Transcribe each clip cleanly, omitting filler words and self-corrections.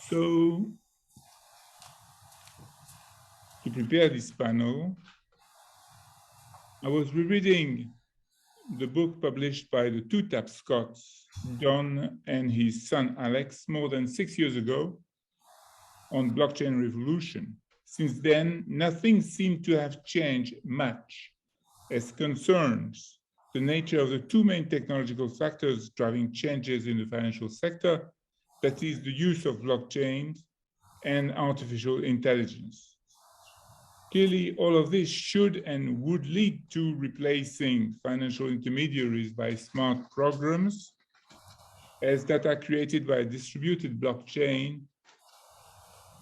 So, to prepare this panel, I was rereading the book published by the two Tapscotts, Don and his son Alex, more than 6 years ago on blockchain revolution. Since then, nothing seemed to have changed much as concerns the nature of the two main technological factors driving changes in the financial sector, that is the use of blockchains and artificial intelligence. Clearly, all of this should and would lead to replacing financial intermediaries by smart programs as data created by a distributed blockchain.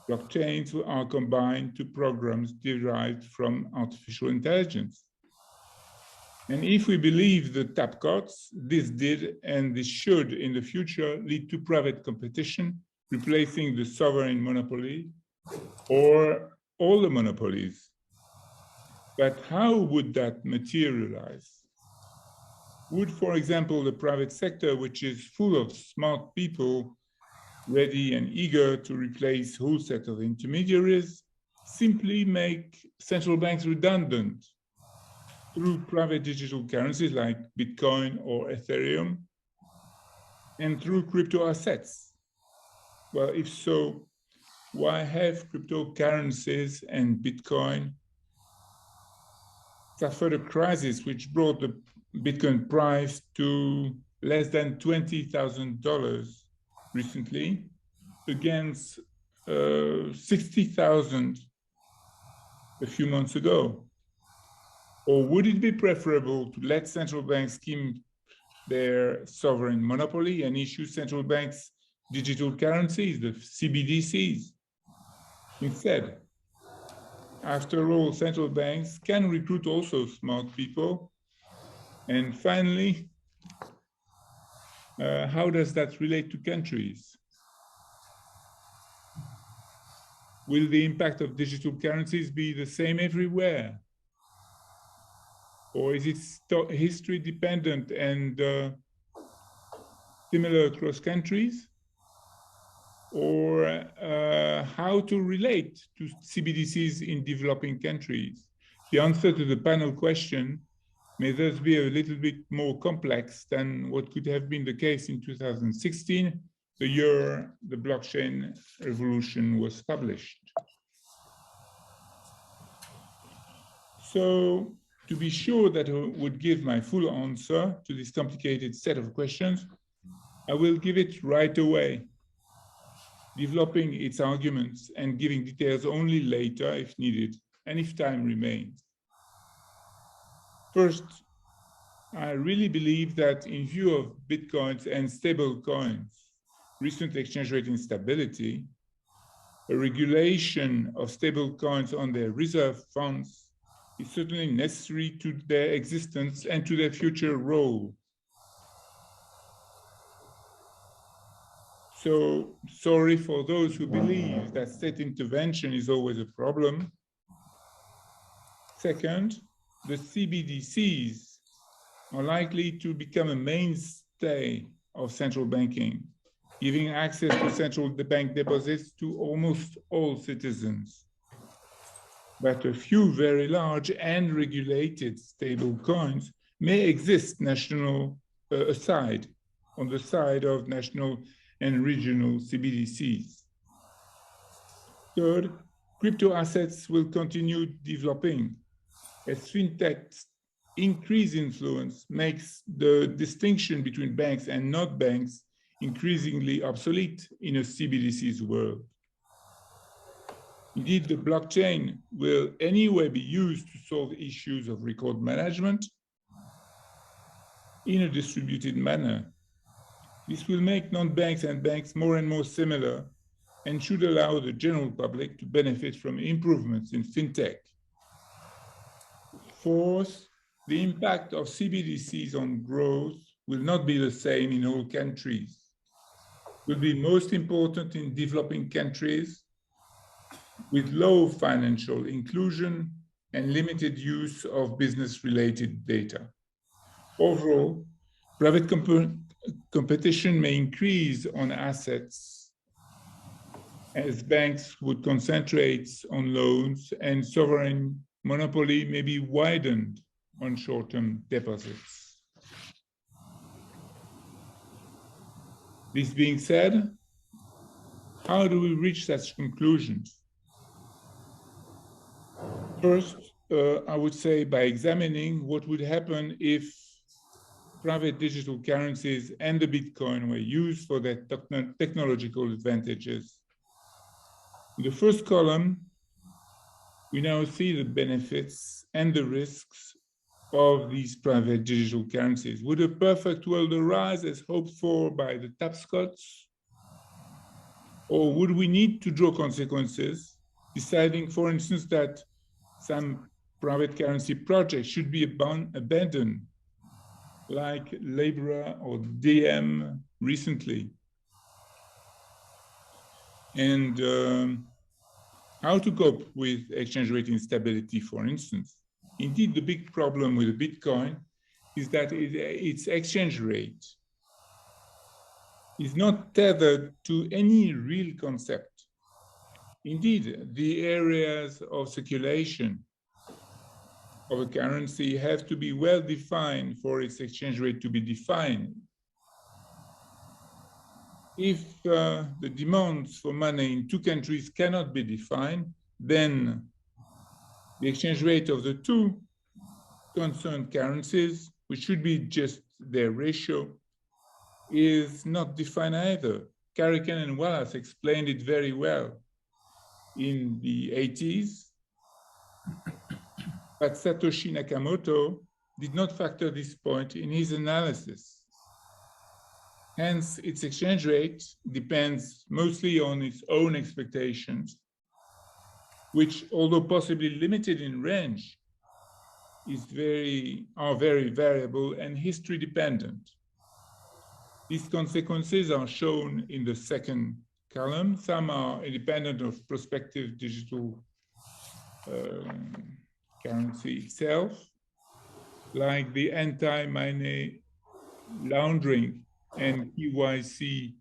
Blockchains are combined to programs derived from artificial intelligence. And if we believe the Tapscotts, this did and this should in the future lead to private competition, replacing the sovereign monopoly or all the monopolies. But how would that materialize? Would, for example, the private sector, which is full of smart people, ready and eager to replace whole set of intermediaries, simply make central banks redundant through private digital currencies like Bitcoin or Ethereum and through crypto assets? Well, if so, why have cryptocurrencies and Bitcoin suffered a crisis which brought the Bitcoin price to less than $20,000 recently against 60,000 a few months ago? Or would it be preferable to let central banks keep their sovereign monopoly and issue central banks digital currencies, the CBDCs, instead? After all, central banks can recruit also smart people. And finally, how does that relate to countries? Will the impact of digital currencies be the same everywhere? Or is it history dependent and similar across countries? Or how to relate to CBDCs in developing countries? The answer to the panel question may thus be a little bit more complex than what could have been the case in 2016, the year the blockchain revolution was published. So, to be sure that I would give my full answer to this complicated set of questions, I will give it right away, developing its arguments and giving details only later if needed and if time remains. First, I really believe that in view of Bitcoins and stable coins, recent exchange rate instability, a regulation of stable coins on their reserve funds is certainly necessary to their existence and to their future role. So, sorry for those who believe that state intervention is always a problem. Second, the CBDCs are likely to become a mainstay of central banking, giving access to central bank deposits to almost all citizens. But a few very large and regulated stable coins may exist on the side of national and regional CBDCs. Third, crypto assets will continue developing as fintech's increased influence makes the distinction between banks and not banks increasingly obsolete in a CBDC's world. Indeed, the blockchain will anyway be used to solve issues of record management in a distributed manner. This will make non-banks and banks more and more similar and should allow the general public to benefit from improvements in fintech. Fourth, the impact of CBDCs on growth will not be the same in all countries. It will be most important in developing countries with low financial inclusion and limited use of business-related data. Overall, private competition may increase on assets as banks would concentrate on loans and sovereign monopoly may be widened on short-term deposits. This being said, how do we reach such conclusions? First, I would say by examining what would happen if private digital currencies and the Bitcoin were used for their technological advantages. In the first column, we now see the benefits and the risks of these private digital currencies. Would a perfect world arise as hoped for by the tapscots? Or would we need to draw consequences, deciding, for instance, that some private currency projects should be abandoned, like Libra or DM recently? And how to cope with exchange rate instability, for instance. Indeed, the big problem with Bitcoin is that its exchange rate is not tethered to any real concept. Indeed, the areas of circulation of a currency have to be well defined for its exchange rate to be defined. If the demands for money in two countries cannot be defined, then the exchange rate of the two concerned currencies, which should be just their ratio, is not defined either. Carrican and Wallace explained it very well in the 80s, but Satoshi Nakamoto did not factor this point in his analysis. Hence, its exchange rate depends mostly on its own expectations, which, although possibly limited in range, are very variable and history dependent. These consequences are shown in the second column. Some are independent of prospective digital currency itself, like the anti-money laundering and KYC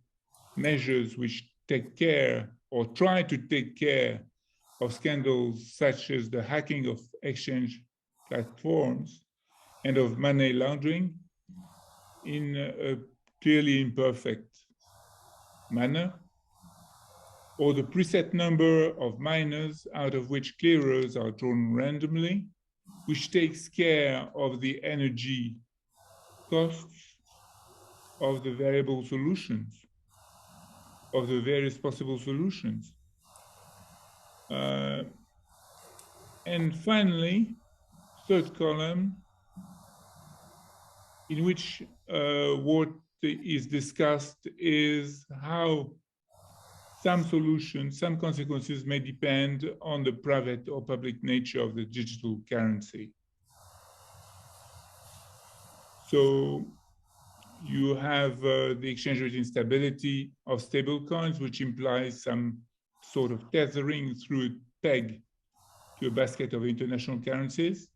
measures, which take care or try to take care of scandals such as the hacking of exchange platforms and of money laundering in a clearly imperfect manner, or the preset number of miners out of which clearers are drawn randomly, which takes care of the energy costs of the variable solutions, of the various possible solutions. And finally, third column, in which what is discussed is how some solutions, some consequences may depend on the private or public nature of the digital currency. So you have the exchange rate instability of stable coins, which implies some sort of tethering through a peg to a basket of international currencies,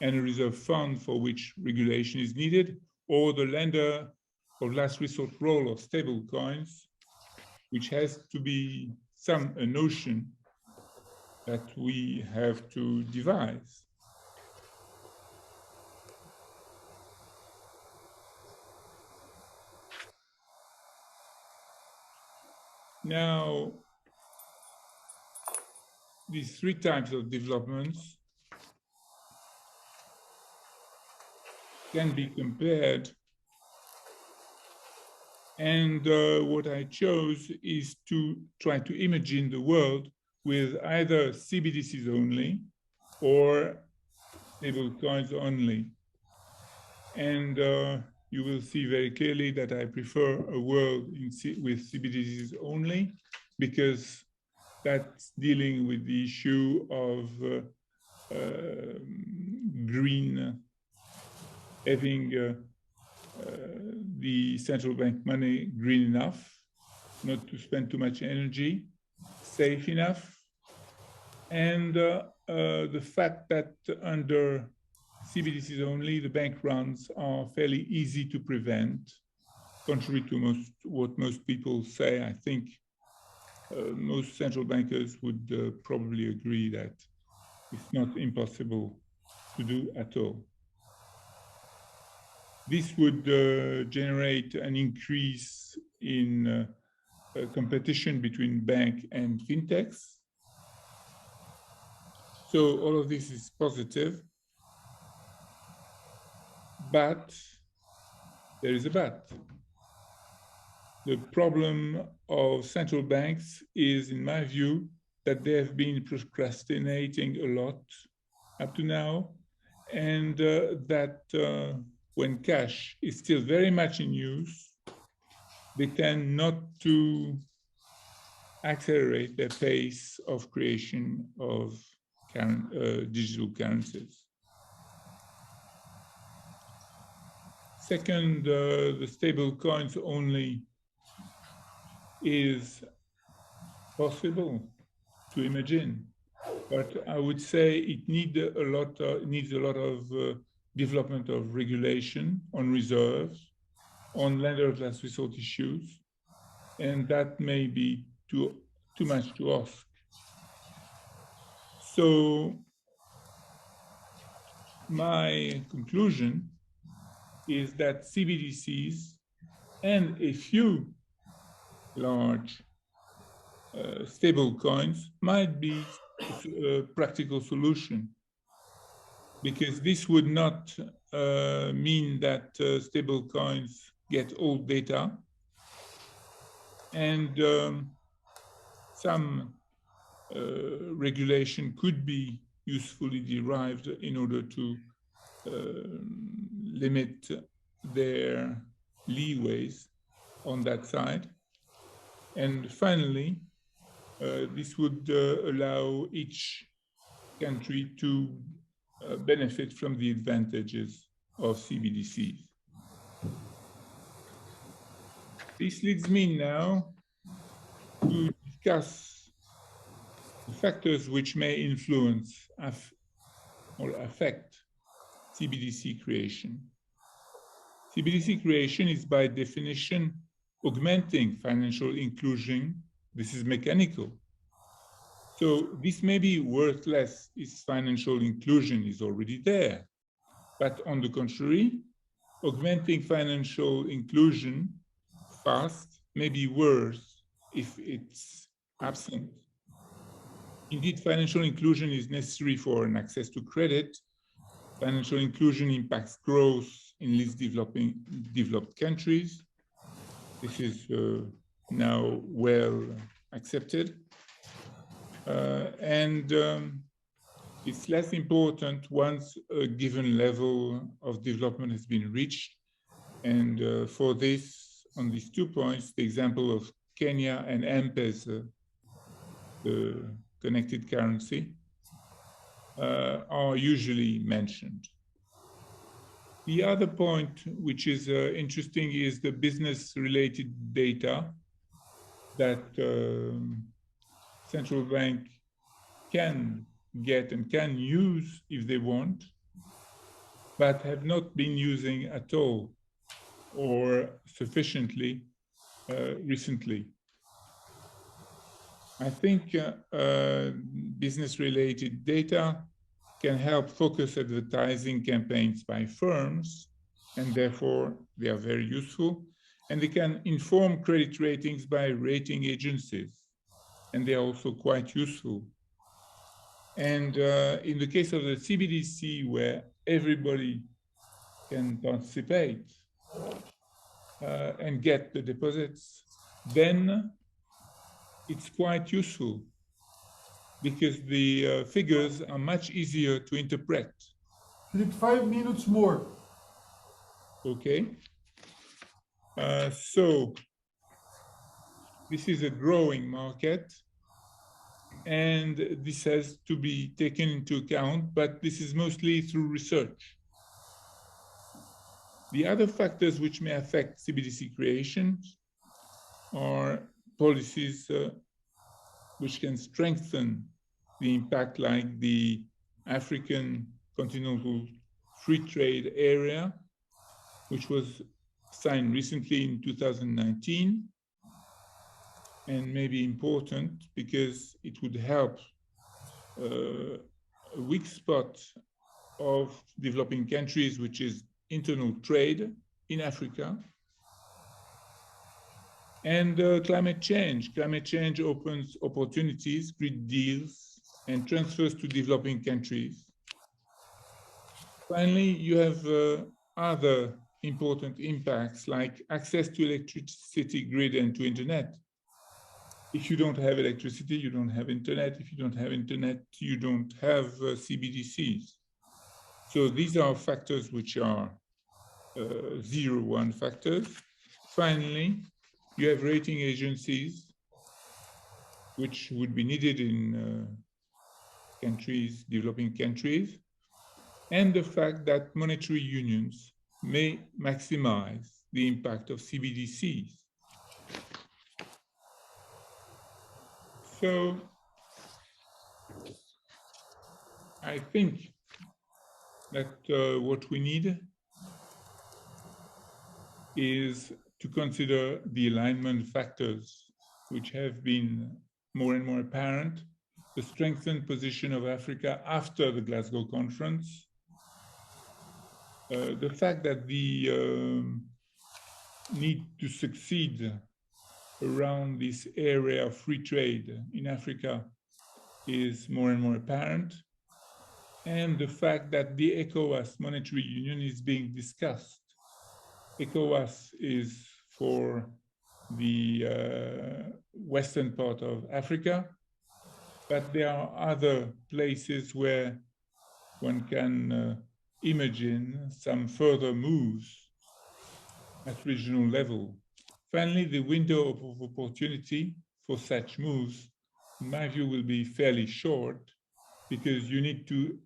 and a reserve fund for which regulation is needed, or the lender of last resort role of stable coins, which has to be a notion that we have to devise. Now, these three types of developments can be compared, and what I chose is to try to imagine the world with either CBDCs only or stable coins only. And you will see very clearly that I prefer a world with CBDCs only, because that's dealing with the issue of having the central bank money green enough, not to spend too much energy, safe enough, and the fact that under CBDCs only, the bank runs are fairly easy to prevent, contrary to what most people say. I think most central bankers would probably agree that it's not impossible to do at all. This would generate an increase in competition between bank and fintechs. So all of this is positive, but there is a but. The problem of central banks is, in my view, that they have been procrastinating a lot up to now, and that when cash is still very much in use, they tend not to accelerate their pace of creation of digital currencies. Second, the stable coins only is possible to imagine, but I would say it needs a lot of development of regulation on reserves, on lender of last resort issues, and that may be too much to ask. So my conclusion is that CBDCs and a few large stable coins might be a practical solution, because this would not mean that stable coins get all data, and some regulation could be usefully derived in order to limit their leeways on that side. And finally, this would allow each country to benefit from the advantages of CBDCs. This leads me now to discuss the factors which may influence or affect CBDC creation. CBDC creation is by definition augmenting financial inclusion. This is mechanical. So this may be worth less if financial inclusion is already there. But on the contrary, augmenting financial inclusion fast may be worse if it's absent. Indeed, financial inclusion is necessary for an access to credit. Financial inclusion impacts growth in least developed countries. This is now well accepted. And it's less important once a given level of development has been reached. And for this, on these 2 points, the example of Kenya and M-Pesa, the connected currency, are usually mentioned. The other point which is interesting is the business-related data that central bank can get and can use if they want, but have not been using at all or sufficiently recently. I think business-related data can help focus advertising campaigns by firms, and therefore they are very useful. And they can inform credit ratings by rating agencies, and they are also quite useful. And in the case of the CBDC, where everybody can participate and get the deposits, then it's quite useful, because the figures are much easier to interpret. Philippe, 5 minutes more. Okay. So this is a growing market, and this has to be taken into account, but this is mostly through research. The other factors which may affect CBDC creation are policies which can strengthen the impact, like the African Continental Free Trade Area, which was signed recently in 2019. and maybe important because it would help a weak spot of developing countries, which is internal trade in Africa. And climate change. Climate change opens opportunities, great deals, and transfers to developing countries. Finally, you have other important impacts like access to electricity grid and to internet. If you don't have electricity, you don't have internet. If you don't have internet, you don't have CBDCs. So these are factors which are 0-1 factors. Finally, you have rating agencies, which would be needed in countries, developing countries, and the fact that monetary unions may maximize the impact of CBDCs. So I think that what we need is to consider the alignment factors which have been more and more apparent, the strengthened position of Africa after the Glasgow conference, the fact that the need to succeed around this area of free trade in Africa is more and more apparent, and the fact that the ECOWAS monetary union is being discussed. ECOWAS is for the western part of Africa, but there are other places where one can imagine some further moves at regional level. Finally, the window of opportunity for such moves, in my view, will be fairly short because you need to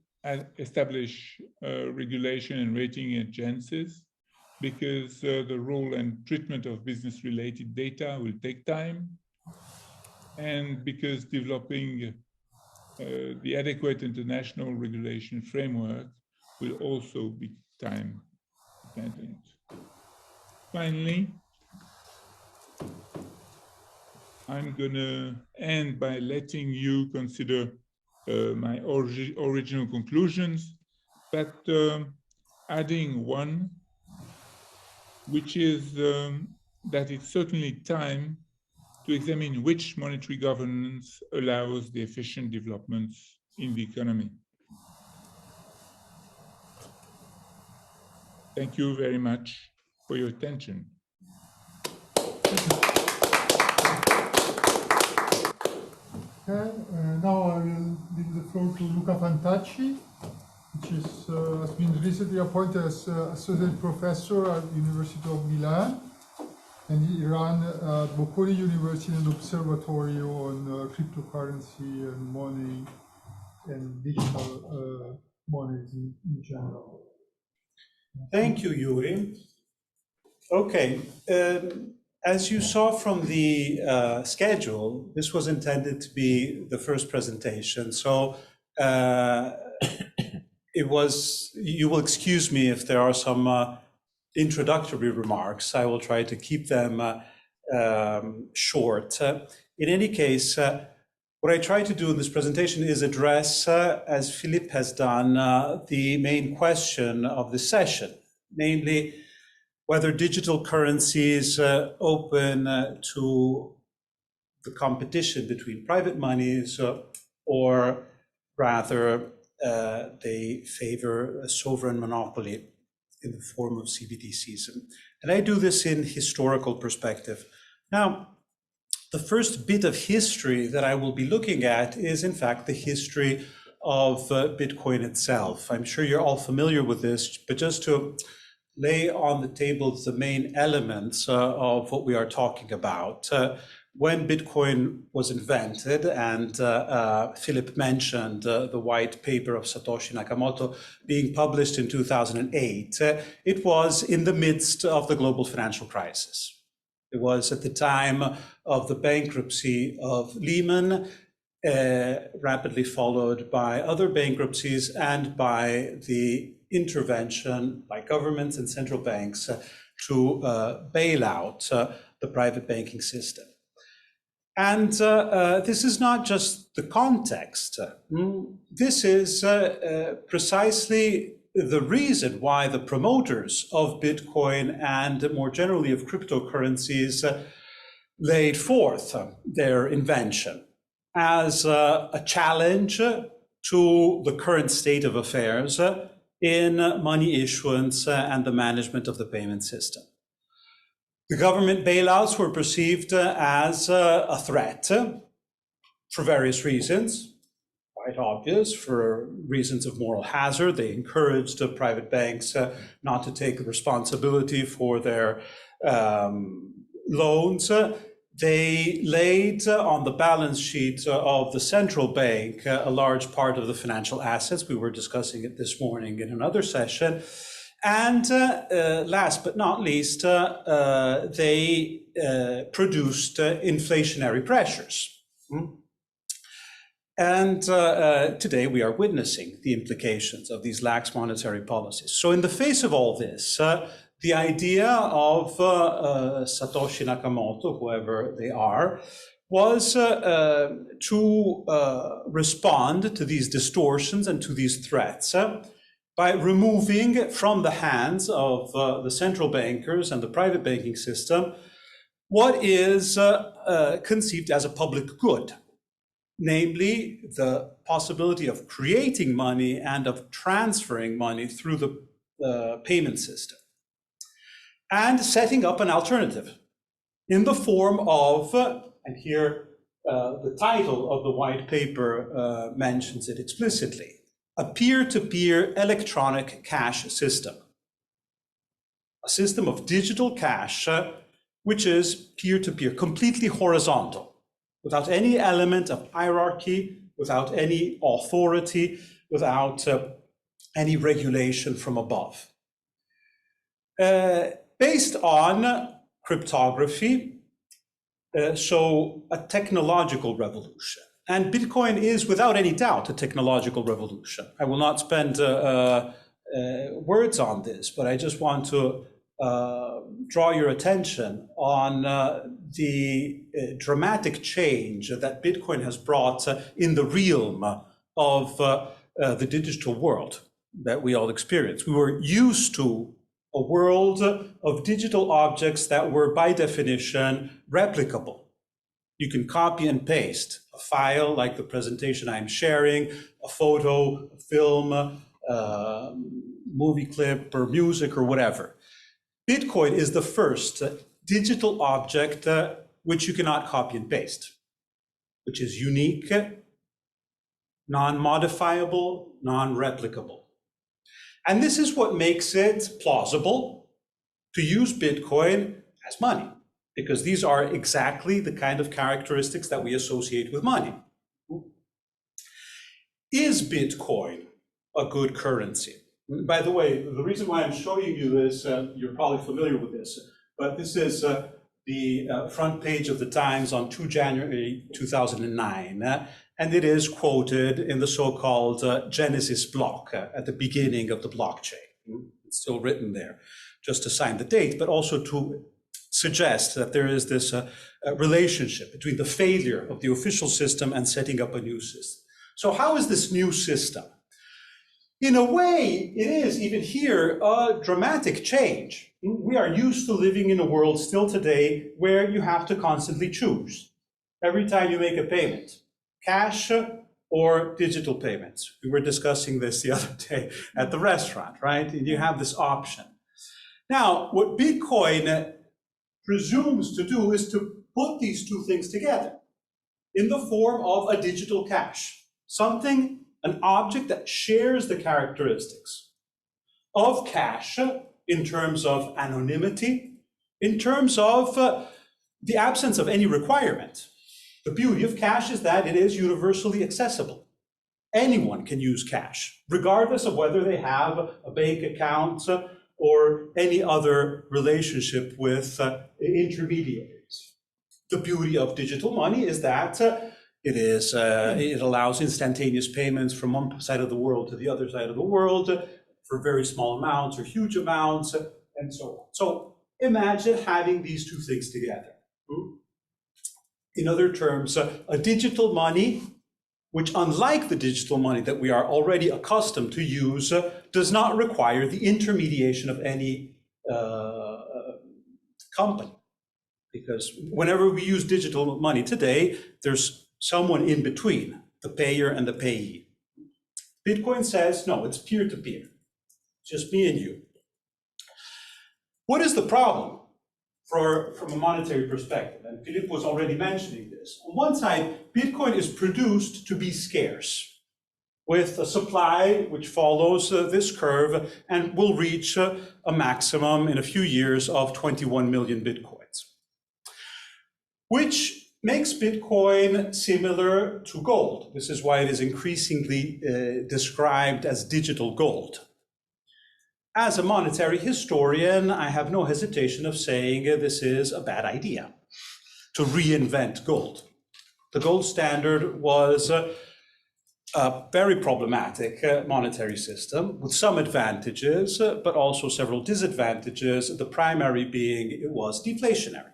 establish regulation and rating agencies, because the role and treatment of business-related data will take time, and because developing the adequate international regulation framework will also be time dependent. Finally, I'm going to end by letting you consider my original conclusions, but adding one, which is that it's certainly time to examine which monetary governance allows the efficient developments in the economy. Thank you very much for your attention. Okay, now I will leave the floor to Luca Fantacci, which has been recently appointed as associate professor at University of Milan, and he ran Bocconi University and Observatory on cryptocurrency and money and digital monies in general. Thank you, Yuri. Okay, as you saw from the schedule, this was intended to be the first presentation. So you will excuse me if there are some introductory remarks. I will try to keep them short. In any case, what I try to do in this presentation is address, as Philippe has done, the main question of the session, namely whether digital currencies open to the competition between private monies or rather they favor a sovereign monopoly in the form of CBDCs. And I do this in historical perspective. Now, the first bit of history that I will be looking at is, in fact, the history of Bitcoin itself. I'm sure you're all familiar with this, but just to lay on the table the main elements of what we are talking about. When Bitcoin was invented, and Philippe mentioned the white paper of Satoshi Nakamoto being published in 2008, it was in the midst of the global financial crisis. It was at the time of the bankruptcy of Lehman, rapidly followed by other bankruptcies and by the intervention by governments and central banks to bail out the private banking system. And this is not just the context. This is precisely the reason why the promoters of Bitcoin and more generally of cryptocurrencies laid forth their invention as a challenge to the current state of affairs in money issuance and the management of the payment system. The government bailouts were perceived as a threat for various reasons, quite obvious. For reasons of moral hazard, they encouraged private banks not to take responsibility for their loans. They laid on the balance sheet of the central bank a large part of the financial assets. We were discussing it this morning in another session. And last but not least, they produced inflationary pressures. And today we are witnessing the implications of these lax monetary policies. So in the face of all this, the idea of Satoshi Nakamoto, whoever they are, was to respond to these distortions and to these threats by removing from the hands of the central bankers and the private banking system what is conceived as a public good, namely the possibility of creating money and of transferring money through the payment system, and setting up an alternative in the form of, and here the title of the white paper mentions it explicitly, a peer-to-peer electronic cash system. A system of digital cash, which is peer-to-peer, completely horizontal, without any element of hierarchy, without any authority, without any regulation from above. Based on cryptography, so a technological revolution. And Bitcoin is without any doubt a technological revolution. I will not spend words on this, but I just want to draw your attention on the dramatic change that Bitcoin has brought in the realm of the digital world that we all experience. We were used to a world of digital objects that were by definition replicable. You can copy and paste a file like the presentation I'm sharing, a photo, a film, movie clip or music or whatever. Bitcoin is the first digital object which you cannot copy and paste, which is unique, non-modifiable, non-replicable. And this is what makes it plausible to use Bitcoin as money, because these are exactly the kind of characteristics that we associate with money. Is Bitcoin a good currency? By the way, the reason why I'm showing you this, you're probably familiar with this, but this is the front page of the Times on 2 January 2009, and it is quoted in the so-called Genesis block at the beginning of the blockchain. It's still written there, just to sign the date, but also to suggest that there is this relationship between the failure of the official system and setting up a new system. So how is this new system? In a way, it is even here a dramatic change. We are used to living in a world still today where you have to constantly choose every time you make a payment, cash or digital payments. We were discussing this the other day at the restaurant, right? And you have this option. Now, what Bitcoin presumes to do is to put these two things together in the form of a digital cash, something, an object that shares the characteristics of cash in terms of anonymity, in terms of the absence of any requirement. The beauty of cash is that it is universally accessible. Anyone can use cash, regardless of whether they have a bank account or any other relationship with intermediaries. The beauty of digital money is that it allows instantaneous payments from one side of the world to the other side of the world for very small amounts or huge amounts, and so on. So imagine having these two things together. In other terms, a digital money, which unlike the digital money that we are already accustomed to use, does not require the intermediation of any company. Because whenever we use digital money today, there's someone in between, the payer and the payee. Bitcoin says, no, it's peer-to-peer, just me and you. What is the problem from a monetary perspective? And Philippe was already mentioning this. On one side, Bitcoin is produced to be scarce, with a supply which follows this curve and will reach a maximum in a few years of 21 million Bitcoins, which makes Bitcoin similar to gold. This is why it is increasingly described as digital gold. As a monetary historian, I have no hesitation of saying this is a bad idea to reinvent gold. The gold standard was a very problematic monetary system with some advantages, but also several disadvantages, the primary being it was deflationary.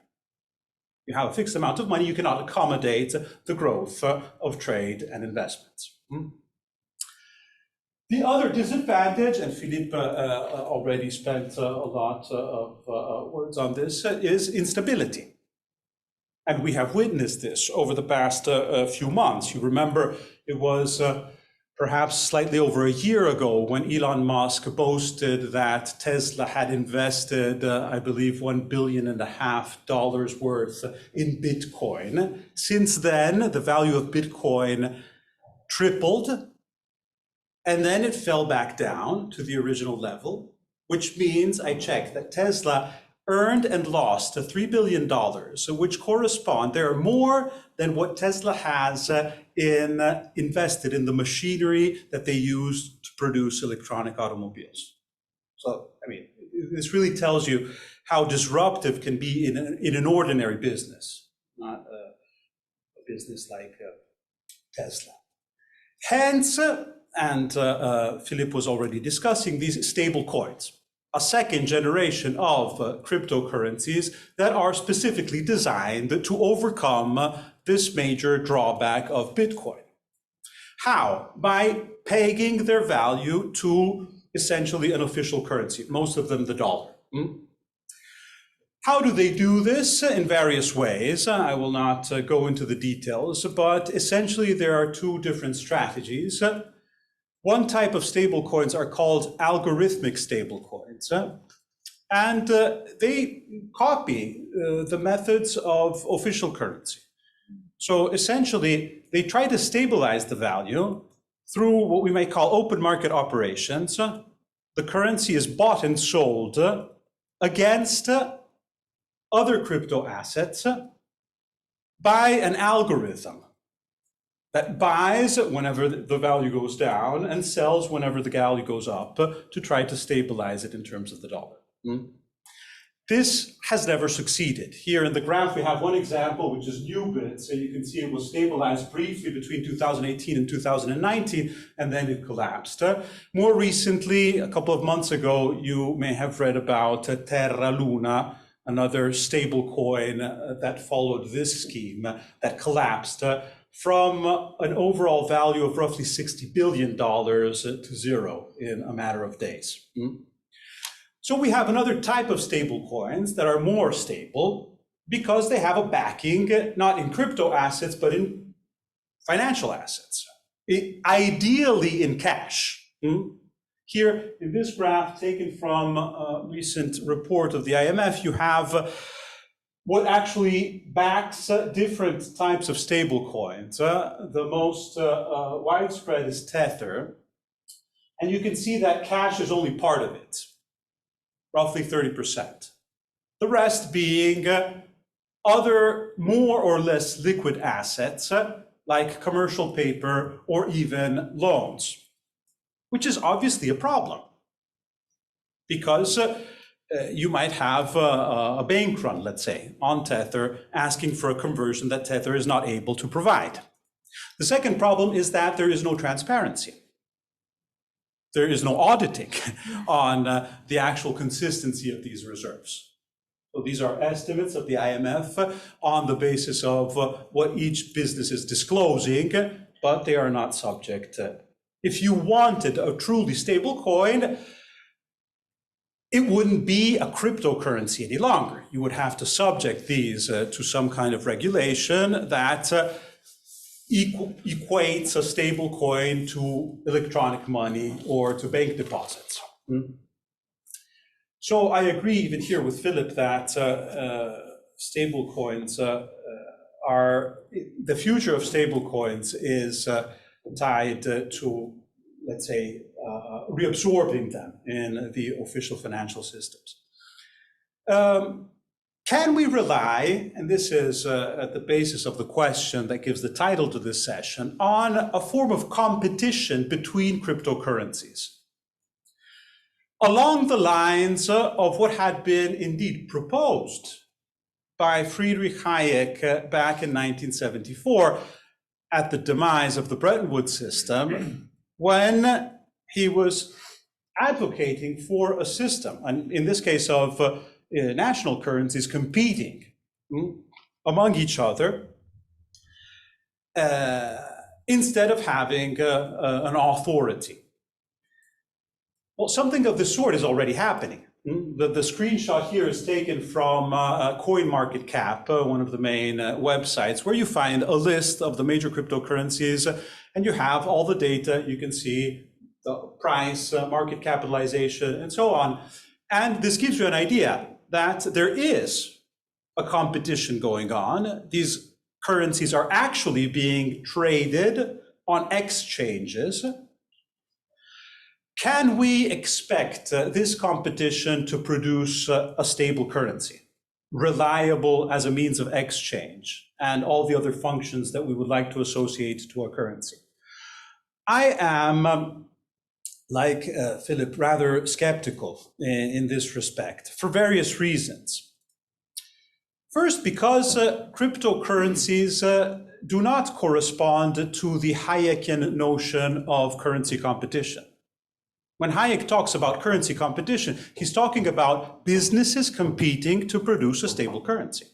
You have a fixed amount of money, you cannot accommodate the growth of trade and investments. The other disadvantage, and Philippe already spent a lot of words on this, is instability. And we have witnessed this over the past few months. You remember it was perhaps slightly over a year ago when Elon Musk boasted that Tesla had invested, I believe, $1.5 billion worth in Bitcoin. Since then, the value of Bitcoin tripled, and then it fell back down to the original level, which means, I checked, that Tesla earned and lost $3 billion, which correspond, there are more than what Tesla has invested in the machinery that they use to produce electronic automobiles. So, I mean, this really tells you how disruptive can be in an ordinary business, not a business like Tesla. Hence, and Philippe was already discussing these stable coins, a second generation of cryptocurrencies that are specifically designed to overcome this major drawback of Bitcoin. How? By pegging their value to essentially an official currency, most of them the dollar. How do they do this? In various ways. I will not go into the details, but essentially there are two different strategies. One type of stablecoins are called algorithmic stablecoins, and they copy the methods of official currency. So essentially, they try to stabilize the value through what we may call open market operations. The currency is bought and sold against other crypto assets by an algorithm that buys whenever the value goes down and sells whenever the value goes up to try to stabilize it in terms of the dollar. This has never succeeded. Here in the graph, we have one example, which is Nubit. So you can see it was stabilized briefly between 2018 and 2019, and then it collapsed. More recently, a couple of months ago, you may have read about Terra Luna, another stable coin that followed this scheme that collapsed from an overall value of roughly $60 billion to zero in a matter of days. So we have another type of stable coins that are more stable because they have a backing, not in crypto assets, but in financial assets, ideally in cash. Here in this graph taken from a recent report of the IMF, you have what actually backs different types of stable coins. The most widespread is Tether. And you can see that cash is only part of it, roughly 30%. The rest being other more or less liquid assets like commercial paper or even loans, which is obviously a problem because you might have a bank run, let's say, on Tether asking for a conversion that Tether is not able to provide. The second problem is that there is no transparency. There is no auditing on the actual consistency of these reserves. So these are estimates of the IMF on the basis of what each business is disclosing, but they are not subject. If you wanted a truly stable coin, it wouldn't be a cryptocurrency any longer. You would have to subject these to some kind of regulation that equates a stable coin to electronic money or to bank deposits. So I agree even here with Philippe that stable coins are, the future of stable coins is tied to, let's say, reabsorbing them in the official financial systems. Can we rely, and this is at the basis of the question that gives the title to this session, on a form of competition between cryptocurrencies? Along the lines of what had been indeed proposed by Friedrich Hayek back in 1974 at the demise of the Bretton Woods system, when he was advocating for a system, and in this case of national currencies competing among each other, instead of having an authority. Well, something of the sort is already happening. The screenshot here is taken from CoinMarketCap, one of the main websites, where you find a list of the major cryptocurrencies, and you have all the data. You can see the price, market capitalization, and so on. And this gives you an idea that there is a competition going on. These currencies are actually being traded on exchanges. Can we expect this competition to produce a stable currency, reliable as a means of exchange, and all the other functions that we would like to associate to a currency? I am, like Philippe, rather skeptical in this respect for various reasons. First, because cryptocurrencies do not correspond to the Hayekian notion of currency competition. When Hayek talks about currency competition, he's talking about businesses competing to produce a stable currency.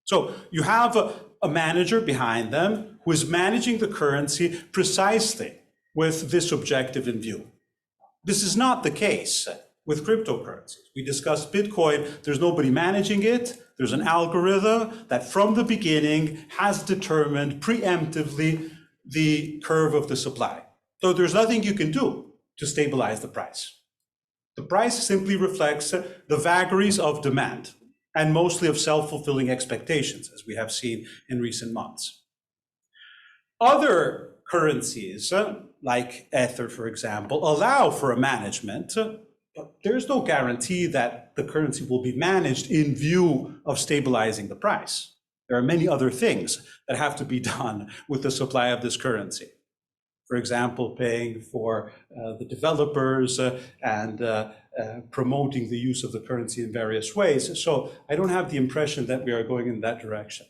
So you have a manager behind them who is managing the currency precisely with this objective in view. This is not the case with cryptocurrencies. We discussed Bitcoin. There's nobody managing it. There's an algorithm that from the beginning has determined preemptively the curve of the supply. So there's nothing you can do to stabilize the price. The price simply reflects the vagaries of demand and mostly of self-fulfilling expectations, as we have seen in recent months. Other currencies, like Ether, for example, allow for a management, but there's no guarantee that the currency will be managed in view of stabilizing the price. There are many other things that have to be done with the supply of this currency. For example, paying for the developers and promoting the use of the currency in various ways. So I don't have the impression that we are going in that direction.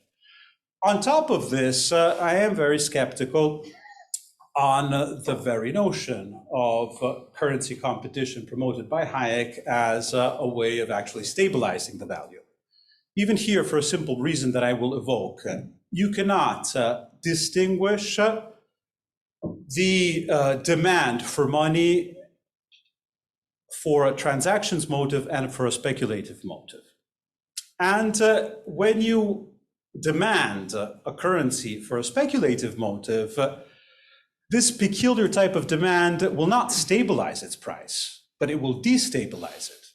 On top of this, I am very skeptical on the very notion of currency competition promoted by Hayek as a way of actually stabilizing the value. Even here, for a simple reason that I will evoke, you cannot distinguish the demand for money for a transactions motive and for a speculative motive. And when you demand a currency for a speculative motive, this peculiar type of demand will not stabilize its price, but it will destabilize it.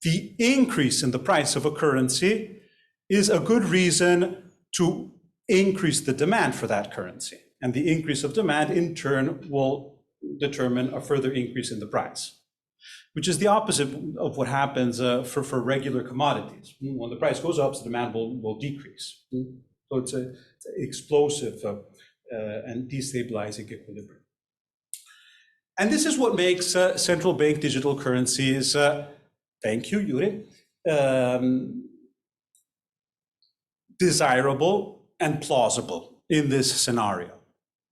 The increase in the price of a currency is a good reason to increase the demand for that currency. And the increase of demand in turn will determine a further increase in the price, which is the opposite of what happens for regular commodities. When the price goes up, the demand will decrease. So it's an explosive and destabilizing equilibrium. And this is what makes central bank digital currencies, thank you, Yuri, desirable and plausible in this scenario.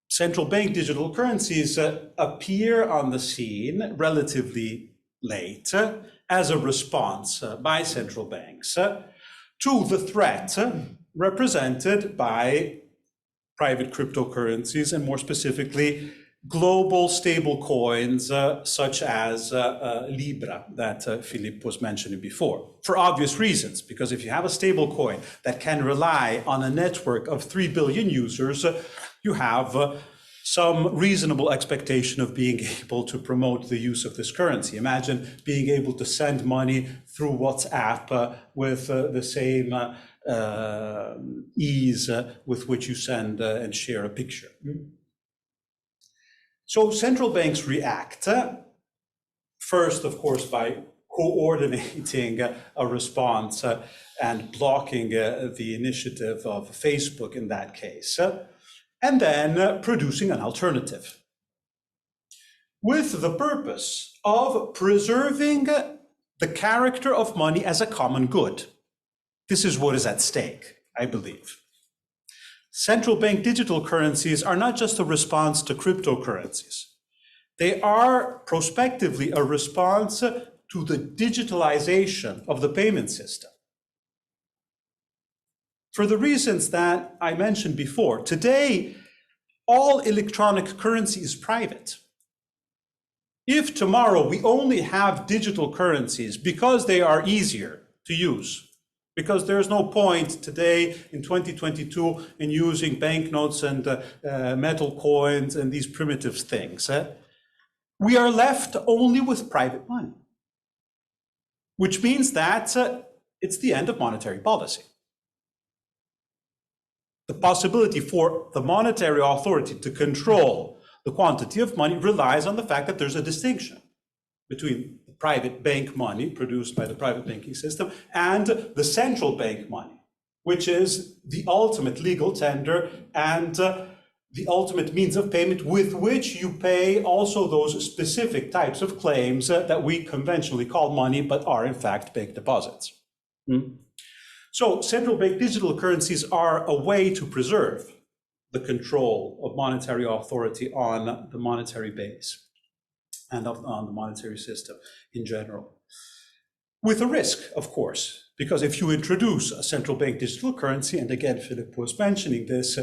Central bank digital currencies appear on the scene relatively late, as a response by central banks to the threat represented by private cryptocurrencies, and more specifically, global stable coins such as Libra that Philippe was mentioning before, for obvious reasons, because if you have a stable coin that can rely on a network of 3 billion users, you have some reasonable expectation of being able to promote the use of this currency. Imagine being able to send money through WhatsApp with the same ease with which you send and share a picture. So central banks react, first, of course, by coordinating a response and blocking the initiative of Facebook in that case, and then producing an alternative with the purpose of preserving the character of money as a common good. This is what is at stake, I believe. Central bank digital currencies are not just a response to cryptocurrencies. They are prospectively a response to the digitalization of the payment system. For the reasons that I mentioned before, today, all electronic currency is private. If tomorrow we only have digital currencies because they are easier to use, because there's no point today in 2022 in using banknotes and metal coins and these primitive things, we are left only with private money, which means that it's the end of monetary policy. The possibility for the monetary authority to control the quantity of money relies on the fact that there's a distinction between the private bank money produced by the private banking system and the central bank money, which is the ultimate legal tender and the ultimate means of payment with which you pay also those specific types of claims that we conventionally call money, but are in fact bank deposits. So central bank digital currencies are a way to preserve the control of monetary authority on the monetary base and on the monetary system in general. With a risk, of course, because if you introduce a central bank digital currency, and again, Philippe was mentioning this,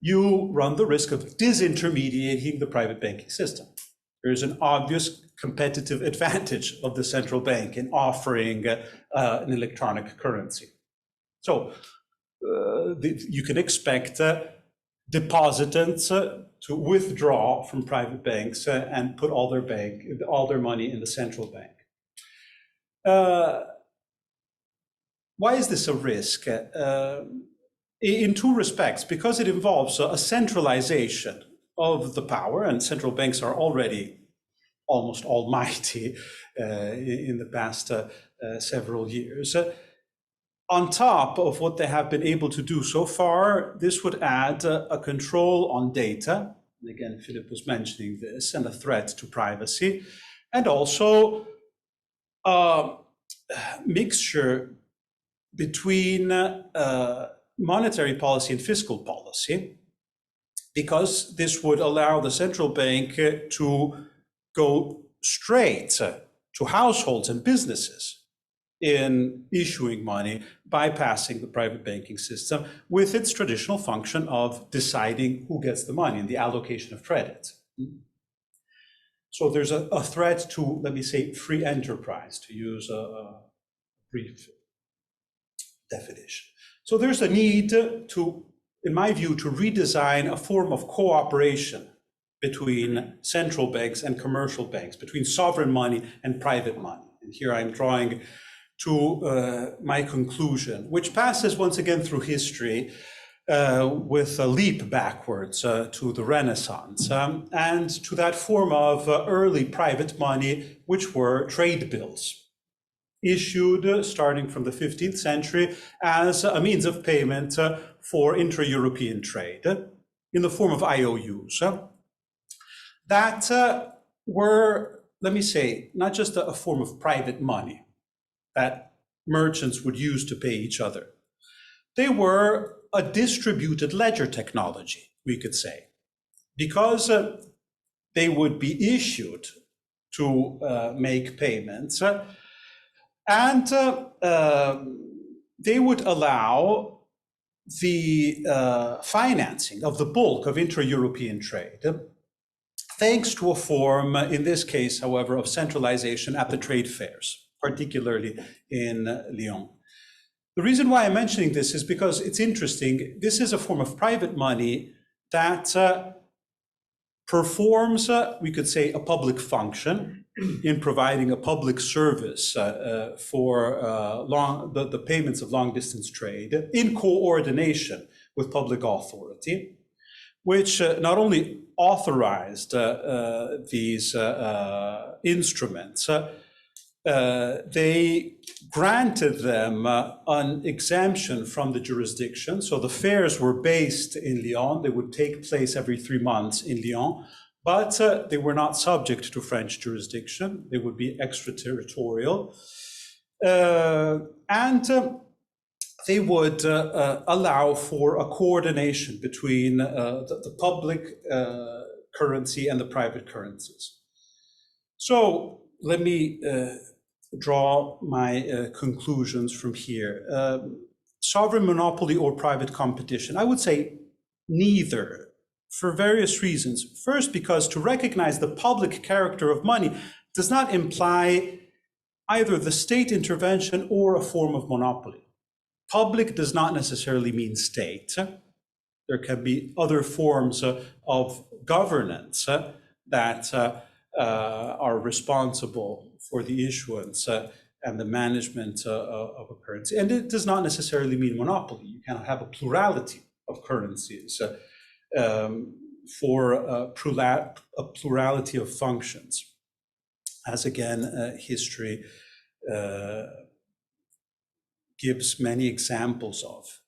you run the risk of disintermediating the private banking system. There is an obvious competitive advantage of the central bank in offering an electronic currency. So you can expect depositants to withdraw from private banks and put all their money in the central bank. Why is this a risk? In two respects, because it involves a centralization of the power, and central banks are already almost almighty in the past several years. On top of what they have been able to do so far, this would add a control on data. And again, Philippe was mentioning this, and a threat to privacy, and also a mixture between monetary policy and fiscal policy, because this would allow the central bank to go straight to households and businesses in issuing money, bypassing the private banking system with its traditional function of deciding who gets the money and the allocation of credit. So there's a threat to, let me say, free enterprise, to use a brief definition. So there's a need to, in my view, to redesign a form of cooperation between central banks and commercial banks, between sovereign money and private money. And here I'm drawing to my conclusion, which passes once again through history with a leap backwards to the Renaissance and to that form of early private money, which were trade bills, issued starting from the 15th century as a means of payment for intra-European trade in the form of IOUs that were, let me say, not just a form of private money that merchants would use to pay each other. They were a distributed ledger technology, we could say, because they would be issued to make payments And they would allow the financing of the bulk of intra-European trade, thanks to a form, in this case, however, of centralization at the trade fairs, particularly in Lyon. The reason why I'm mentioning this is because it's interesting. This is a form of private money that performs, we could say, a public function in providing a public service for the payments of long-distance trade in coordination with public authority, which not only authorized these instruments, they granted them an exemption from the jurisdiction. So the fairs were based in Lyon. They would take place every 3 months in Lyon, but they were not subject to French jurisdiction. They would be extraterritorial. And they would allow for a coordination between the public currency and the private currencies. So let me draw my conclusions from here. Sovereign monopoly or private competition? I would say neither, for various reasons. First, because to recognize the public character of money does not imply either the state intervention or a form of monopoly. Public does not necessarily mean state. There can be other forms of governance that are responsible for the issuance and the management of a currency. And it does not necessarily mean monopoly. You can have a plurality of currencies for a plurality of functions, as again, history gives many examples of.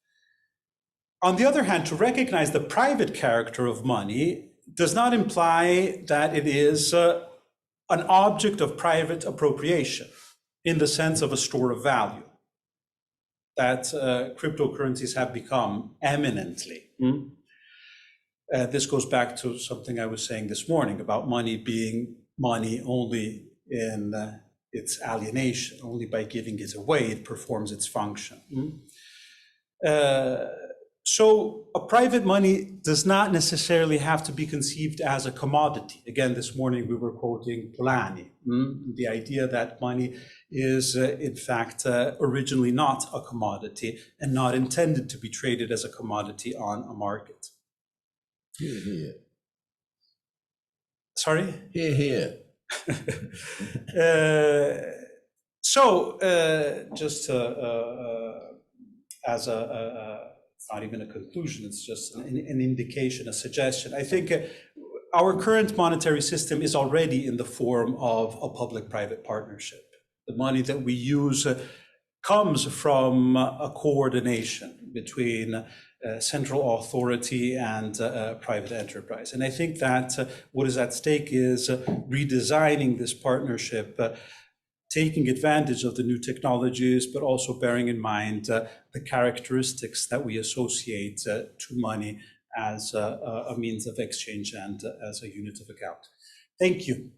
On the other hand, to recognize the private character of money does not imply that it is an object of private appropriation in the sense of a store of value that cryptocurrencies have become eminently. This goes back to something I was saying this morning about money being money only in its alienation. Only by giving it away it performs its function. So a private money does not necessarily have to be conceived as a commodity. Again, this morning we were quoting Polanyi, the idea that money is in fact originally not a commodity and not intended to be traded as a commodity on a market. Hear, hear. Sorry? Hear, hear. Just as it's not even a conclusion, it's just an indication, a suggestion. I think our current monetary system is already in the form of a public-private partnership. The money that we use comes from a coordination between central authority and private enterprise. And I think that what is at stake is redesigning this partnership, taking advantage of the new technologies, but also bearing in mind the characteristics that we associate to money as a means of exchange and as a unit of account. Thank you.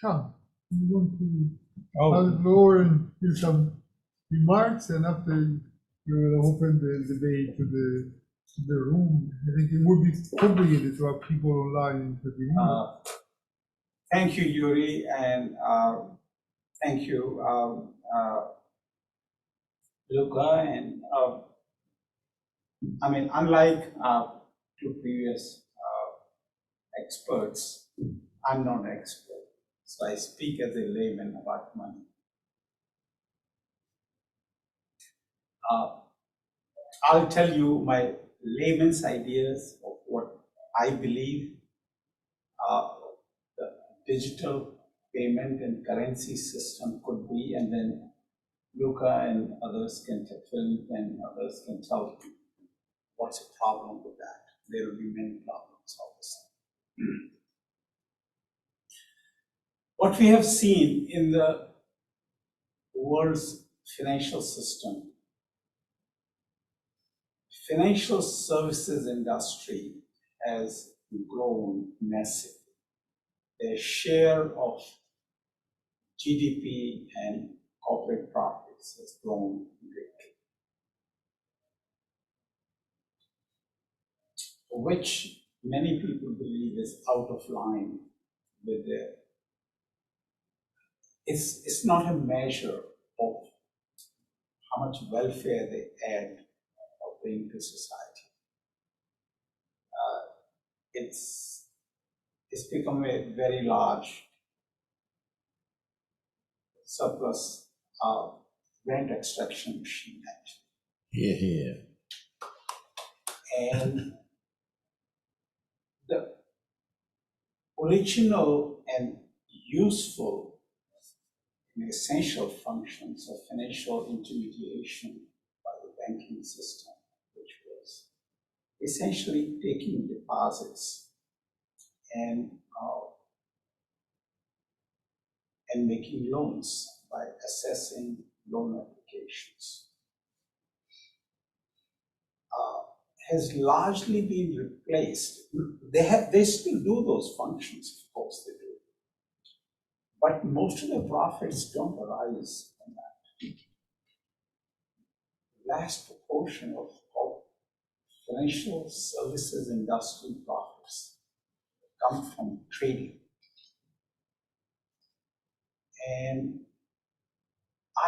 Shyam, you want to have the floor and give some remarks, and after you will open the debate to the room. I think it would be complicated to have people online intervening. Thank you, Yuri, and thank you, Luca. And I mean, unlike two previous experts, I'm not an expert, so I speak as a layman about money. I'll tell you my layman's ideas of what I believe the digital payment and currency system could be, and then Luca and others can tell, Philippe and others can tell you what's the problem with that. There will be many problems, obviously. What we have seen in the world's financial system, financial services industry has grown massively. their share of GDP and corporate profits has grown greatly, which many people believe is out of line with their, it's not a measure of how much welfare they add or bring to society. It's become a very large surplus rent extraction machine, actually. Here, here. And the original and useful and essential functions of financial intermediation by the banking system, which was essentially taking deposits and making loans by assessing loan applications, has largely been replaced. They still do those functions, of course they do, but most of the profits don't arise from that. Vast proportion of financial services industry profits come from trading. And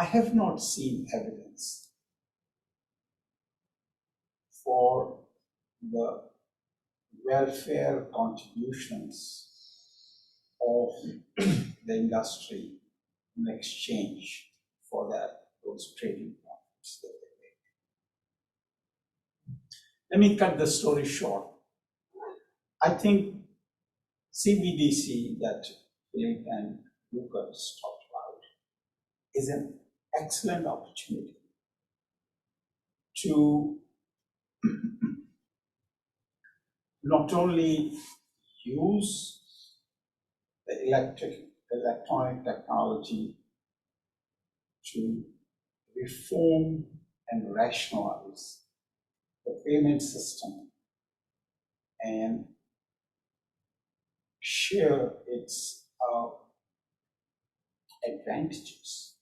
I have not seen evidence for the welfare contributions of the industry in exchange for those trading profits that they make. Let me cut the story short. I think CBDC that Philippe and Luca just talked about is an excellent opportunity to not only use the electronic technology to reform and rationalize the payment system and share its advantages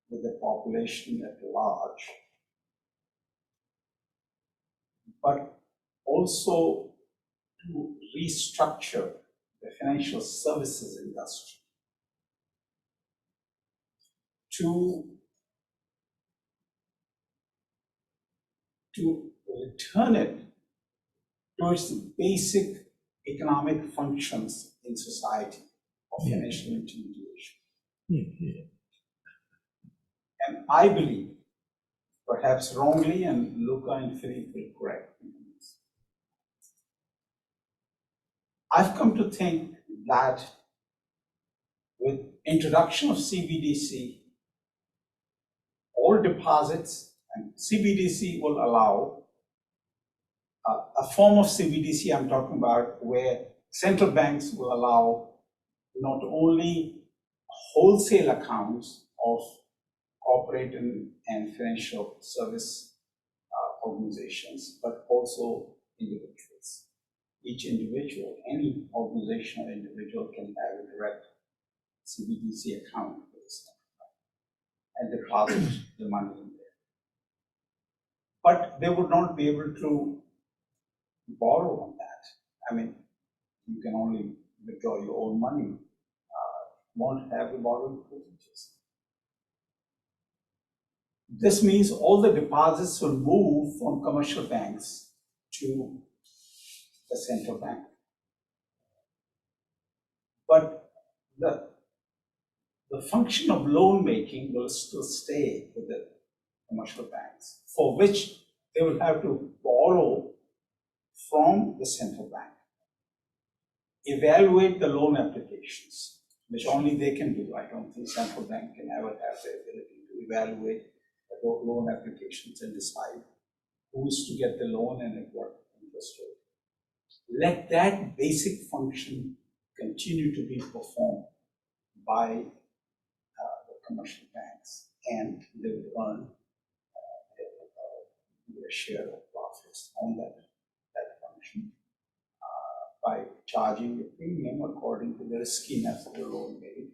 with the population at large, but also to restructure the financial services industry to return it to its basic economic functions in society of financial intermediation. Yeah. And I believe, perhaps wrongly, and Luca and Philippe will correct me on this, I've come to think that with introduction of CBDC, all deposits, and CBDC will allow a form of CBDC I'm talking about where central banks will allow not only wholesale accounts of corporate and financial service organizations, but also individuals. Each individual, any organization or individual can have a direct CBDC account with the central bank and deposit the money in there. But they would not be able to borrow on that. I mean, you can only withdraw your own money, won't have the borrowing privileges. This means all the deposits will move from commercial banks to the central bank. But the function of loan making will still stay with the commercial banks, for which they will have to borrow from the central bank, evaluate the loan applications, which only they can do. I don't think central bank can ever have the ability to evaluate the loan applications and decide who is to get the loan and at what interest rate. Let that basic function continue to be performed by the commercial banks, and they will earn their share of profits on that function by charging a premium according to the riskiness of the loan made.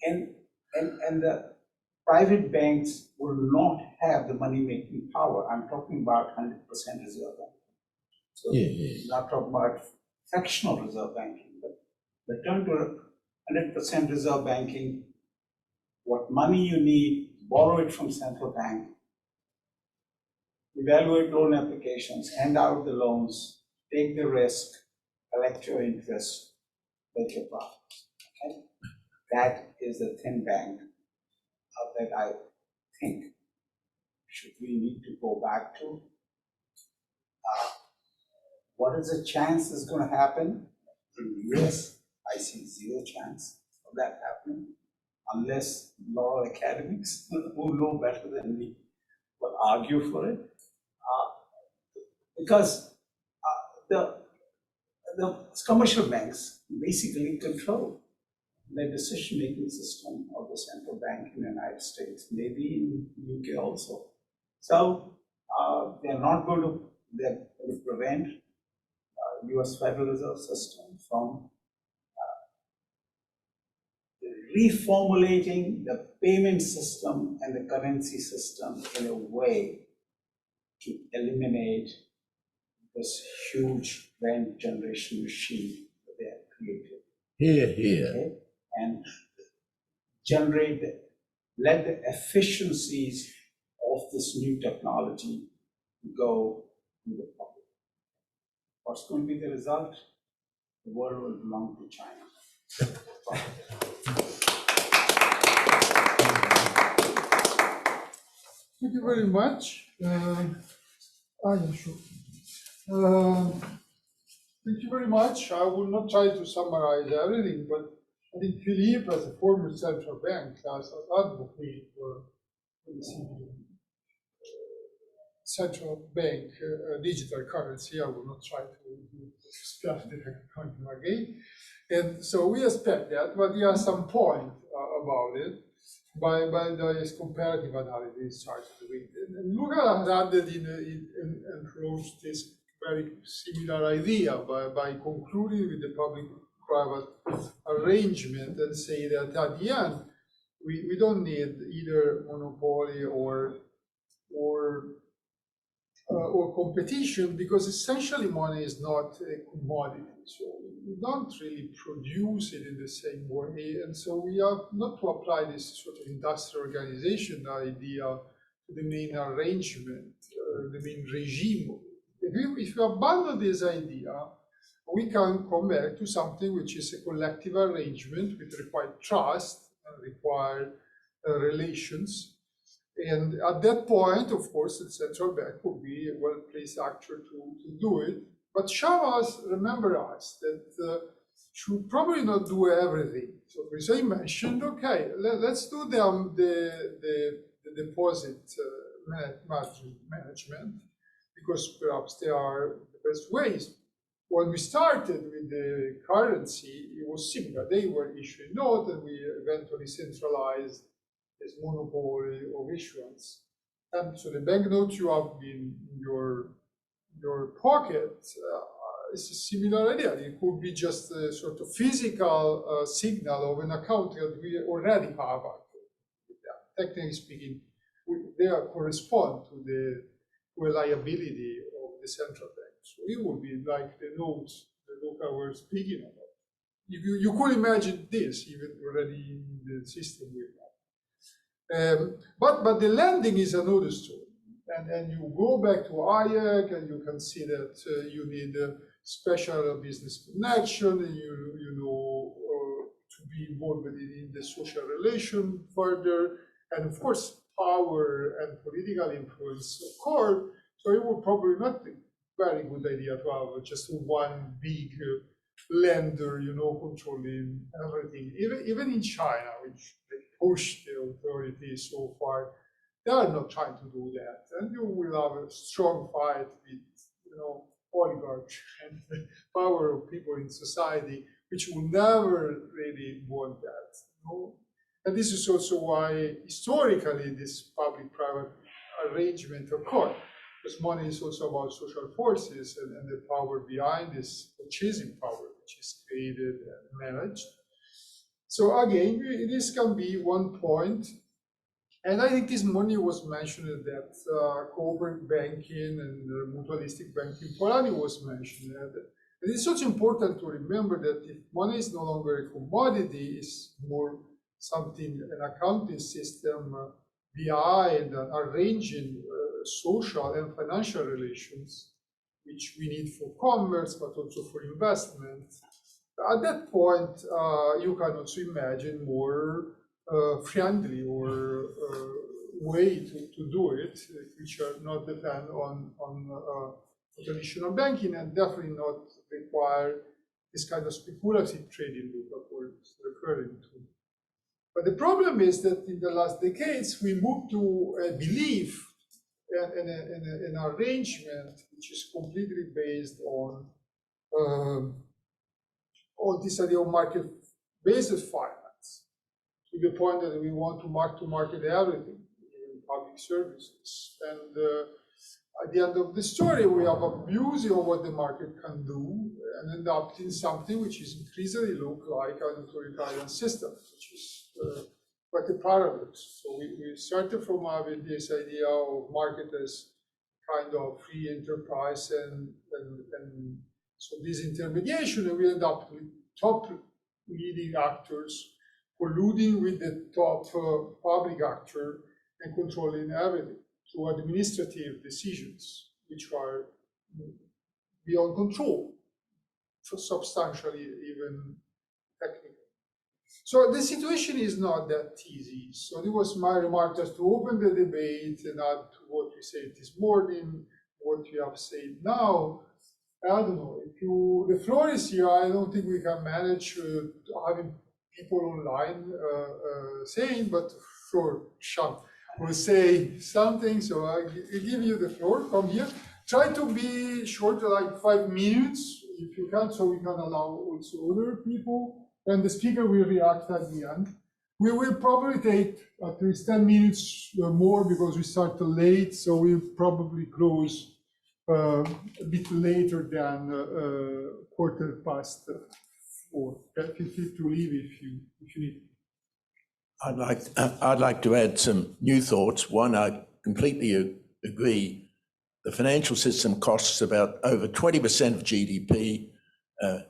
And the private banks will not have the money-making power. I'm talking about 100% reserve banking. So I'm not talking about fractional reserve banking, but return to 100% reserve banking. What money you need, borrow it from central bank, evaluate loan applications, hand out the loans, take the risk, collect your interest, make your profits. Okay? That is the thin bank that I think should we need to go back to. What is the chance is going to happen? In the US, I see zero chance of that happening, unless a lot of academics who know better than me will argue for it. Because the commercial banks basically control the decision-making system of the central bank in the United States, maybe in the UK also. So they're going to prevent US Federal Reserve System from reformulating the payment system and the currency system in a way to eliminate this huge rent generation machine that they have created. Okay? And let the efficiencies of this new technology go to the public. What's going to be the result? The world will belong to China. Thank you very much. Yeah, sure. Thank you very much. I will not try to summarize everything, but I think Philippe, as a former central bank, has advocated for the central bank digital currency. I will not try to discuss the again. And so we expect that, but there are some points about it by the comparative analysis started with. And Luca has added and approached this very similar idea by concluding with the public-private arrangement and say that at the end, we don't need either monopoly or competition, because essentially money is not a commodity. So we don't really produce it in the same way. And so we have not to apply this sort of industrial organization idea to the main arrangement, the main regime. If we abandon this idea, we can come back to something which is a collective arrangement which requires trust and requires relations. And at that point, of course, the central bank would be a well-placed actor to do it. But Shyam remember us that should probably not do everything. So as I mentioned, okay, let's do the deposit management, because perhaps they are the best ways. When we started with the currency, it was similar. They were issuing notes, and we eventually centralized this monopoly of issuance. And so the banknote you have in your pocket is a similar idea. It could be just a sort of physical signal of an account that we already have. Technically speaking, they correspond to a liability of the central bank. So it would be like the notes that Luca was speaking about. You could imagine this even already in the system we have. But the lending is another story. And you go back to Hayek, and you can see that you need a special business connection, and you know to be involved in the social relation further, and of course power and political influence of course. So it would probably not be a very good idea to have just one big lender, controlling everything. Even in China, which they push the authorities so far, they are not trying to do that. And you will have a strong fight with, oligarchs and the power of people in society, which will never really want that. And this is also why historically this public-private arrangement occurred. because money is also about social forces and the power behind this purchasing power, which is created and managed. So again, this can be one point. And I think this morning was mentioned that cooperative banking and mutualistic banking, Polanyi was mentioned. And it's also important to remember that if money is no longer a commodity, it's more something, an accounting system behind arranging social and financial relations, which we need for commerce, but also for investment. At that point, you can also imagine more friendly or way to do it, which are not depend on traditional banking and definitely not require this kind of speculative trading Luca was referring to. But the problem is that in the last decades, we moved to a belief and an arrangement which is completely based on this idea of market-based finance, to the point that we want to market everything, even public services. And at the end of the story, we have abusing of what the market can do and end up in something which is increasingly look like an authoritarian system, which is quite a paradox. So we started from having this idea of market as kind of free enterprise and so this intermediation, and we end up with top leading actors colluding with the top public actor and controlling everything through administrative decisions, which are beyond control, substantially even technical. So the situation is not that easy. So it was my remark just to open the debate and add to what we said this morning, what you have said now. I don't know, if the floor is here, I don't think we can manage having people online saying, but sure, Shyam will say something, so I give you the floor, come here. Try to be short, like 5 minutes, if you can, so we can allow also other people, and the speaker will react at the end. We will probably take at least 10 minutes more because we started late, so we'll probably close a bit later than 4:15. Feel free to leave if you need. I'd like to add some new thoughts. One, I completely agree. The financial system costs about over 20% of GDP.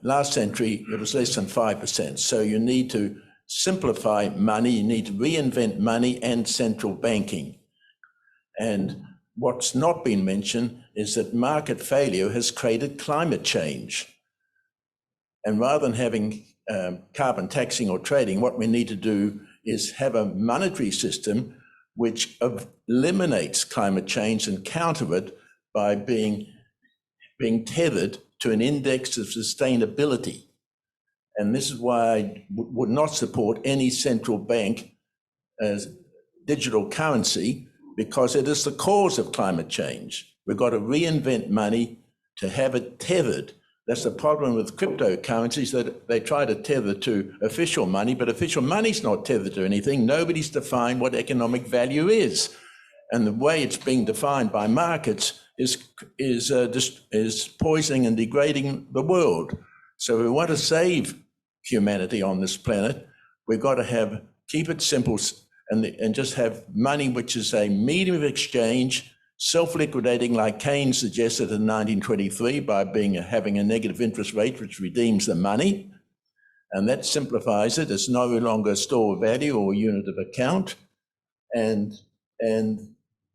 Last century, it was less than 5%. So you need to simplify money. You need to reinvent money and central banking. And what's not been mentioned is that market failure has created climate change. And rather than having carbon taxing or trading, what we need to do is have a monetary system which eliminates climate change and counter it by being tethered to an index of sustainability. And this is why I would not support any central bank as digital currency, because it is the cause of climate change. We've got to reinvent money to have it tethered. That's the problem with cryptocurrencies, that they try to tether to official money, but official money's not tethered to anything. Nobody's defined what economic value is. And the way it's being defined by markets is poisoning and degrading the world. So we want to save humanity on this planet. We've got to keep it simple and just have money which is a medium of exchange, self-liquidating, like Keynes suggested in 1923, by having a negative interest rate which redeems the money. And that simplifies it. It's no longer a store of value or unit of account. And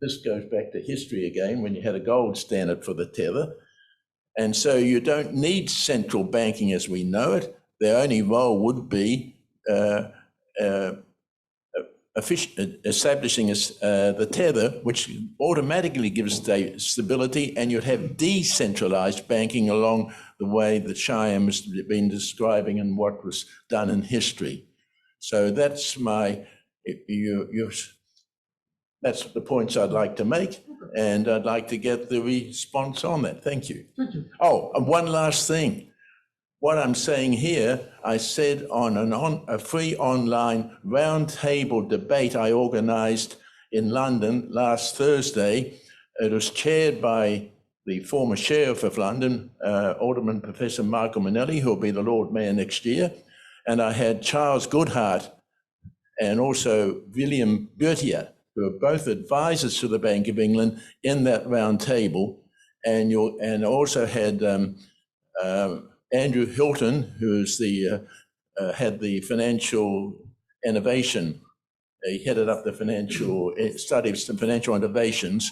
this goes back to history again, when you had a gold standard for the tether. And so you don't need central banking as we know it. Their only role would be establishing the tether, which automatically gives stability, and you'd have decentralized banking along the way that Shyam has been describing and what was done in history. So that's that's the points I'd like to make, and I'd like to get the response on that. Thank you. Thank you. Oh, and one last thing. What I'm saying here, I said on a free online roundtable debate I organized in London last Thursday It was chaired by the former Sheriff of London, Alderman Professor Michael Manelli, who will be the Lord Mayor next year. And I had Charles Goodhart and also William Bertier, who are both advisors to the Bank of England in that round table. And also had Andrew Hilton, who's had the financial innovation. He headed up the financial studies and financial innovations.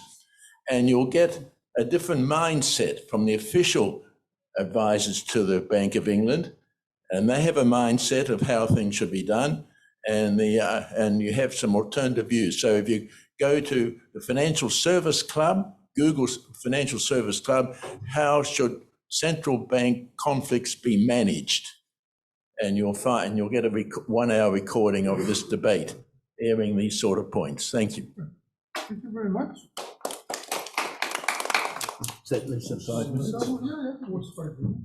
And you'll get a different mindset from the official advisors to the Bank of England. And they have a mindset of how things should be done. And you have some alternative views. So if you go to the Financial Service Club, Google's Financial Service Club, how should central bank conflicts be managed? And you'll get a 1 hour recording of this debate, airing these sort of points. Thank you. Thank you very much. Is that less than 5 minutes? Yeah, it was 5 minutes.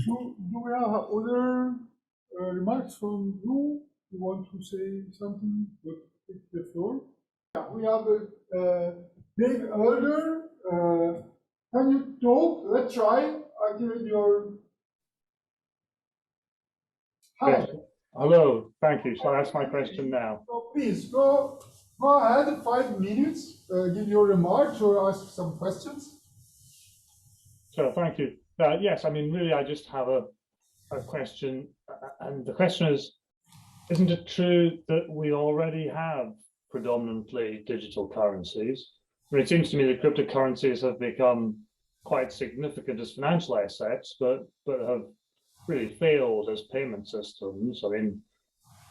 Do we have other remarks from you? You want to say something? Take the floor. Yeah, we have Dave Elder. Can you talk? Let's try. Activate your. Hi. Yes. Hello, thank you. Shall I ask my question now? So please go ahead. 5 minutes. Give your remarks or ask some questions. Sure, thank you. Yes, I mean, really, I just have a question, and the question is, isn't it true that we already have predominantly digital currencies? I mean, it seems to me that cryptocurrencies have become quite significant as financial assets, but have really failed as payment systems. I mean,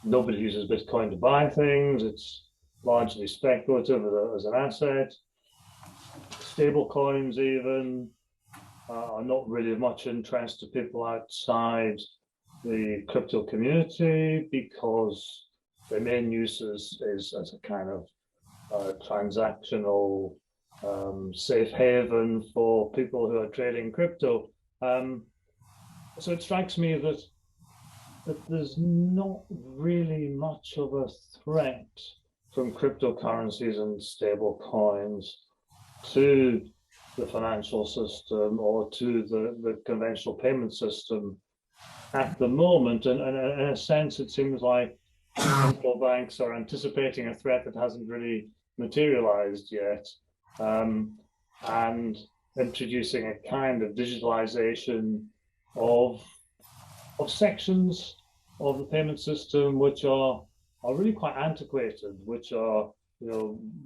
nobody uses Bitcoin to buy things. It's largely speculative as an asset. Stable coins even are not really of much interest to people outside the crypto community because their main use is as a kind of transactional safe haven for people who are trading crypto. So it strikes me that there's not really much of a threat from cryptocurrencies and stable coins to the financial system or to the conventional payment system at the moment. And in a sense, it seems like central banks are anticipating a threat that hasn't really materialized yet, and introducing a kind of digitalization of sections of the payment system which are really quite antiquated, which are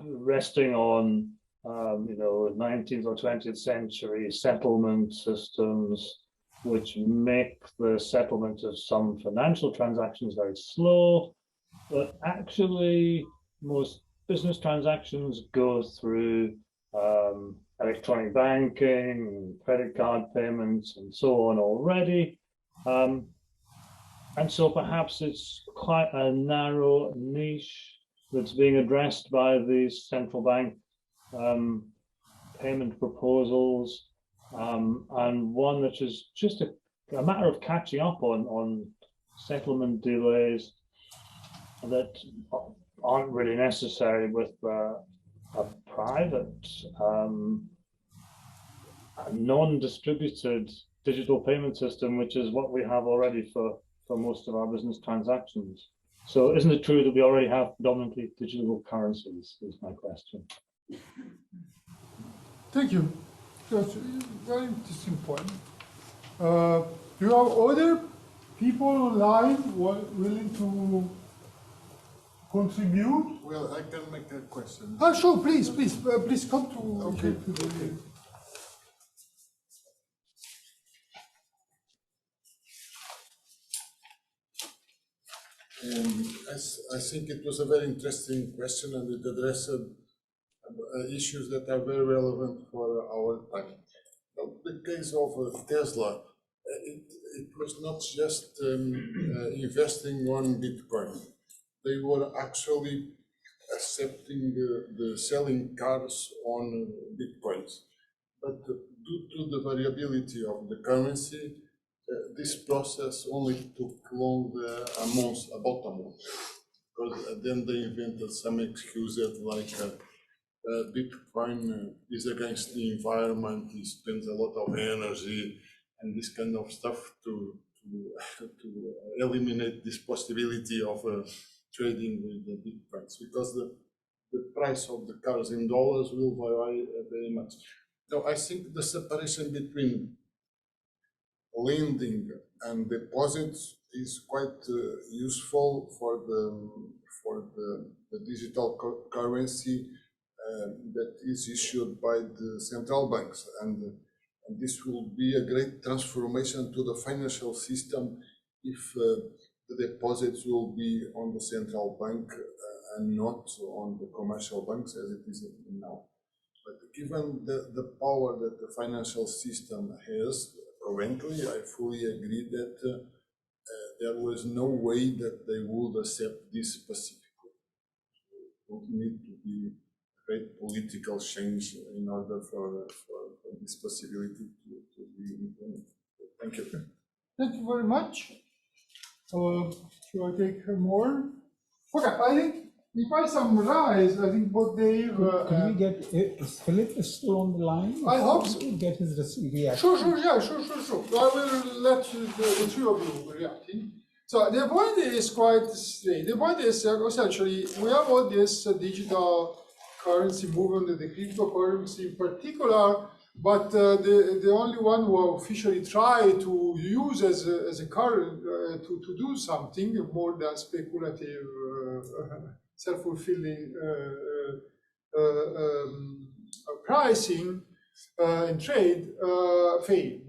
resting on 19th or 20th century settlement systems, which make the settlement of some financial transactions very slow. But actually, most business transactions go through electronic banking, credit card payments, and so on already. And so perhaps it's quite a narrow niche that's being addressed by these central bank payment proposals, and one which is just a matter of catching up on settlement delays that aren't really necessary with a private, non-distributed digital payment system, which is what we have already for most of our business transactions. So isn't it true that we already have predominantly digital currencies, is my question. Thank you. That's a very interesting point. Do you have other people online willing to contribute? Well, I can make a question. Oh, sure, please come to. Okay. I think it was a very interesting question, and it addressed issues that are very relevant for our time. The case of Tesla, it was not just investing on Bitcoin. They were actually accepting the selling cars on Bitcoins. But due to the variability of the currency, this process only took about a month, because then they invented some excuses like Bitcoin is against the environment, it spends a lot of energy and this kind of stuff to eliminate this possibility of trading with the Bitcoins, because the price of the cars in dollars will vary very much. So I think the separation between lending and deposits is quite useful for the digital currency that is issued by the central banks, and this will be a great transformation to the financial system if the deposits will be on the central bank and not on the commercial banks as it is now. But given the power that the financial system has currently, I fully agree that there was no way that they would accept this specifically. It would need to be great political change in order for this possibility to be implemented. Thank you. Thank you very much. Should I take more? Okay, I think if I summarize, I think what Dave. Can we get, is Philippe still on the line? I hope so. Get his reaction. Sure. I will let the three of you reacting. So the point is quite straight. The point is essentially we have all this digital currency movement, the cryptocurrency in particular, but the only one who officially try to use as a current to do something more than speculative, self-fulfilling pricing and trade failed.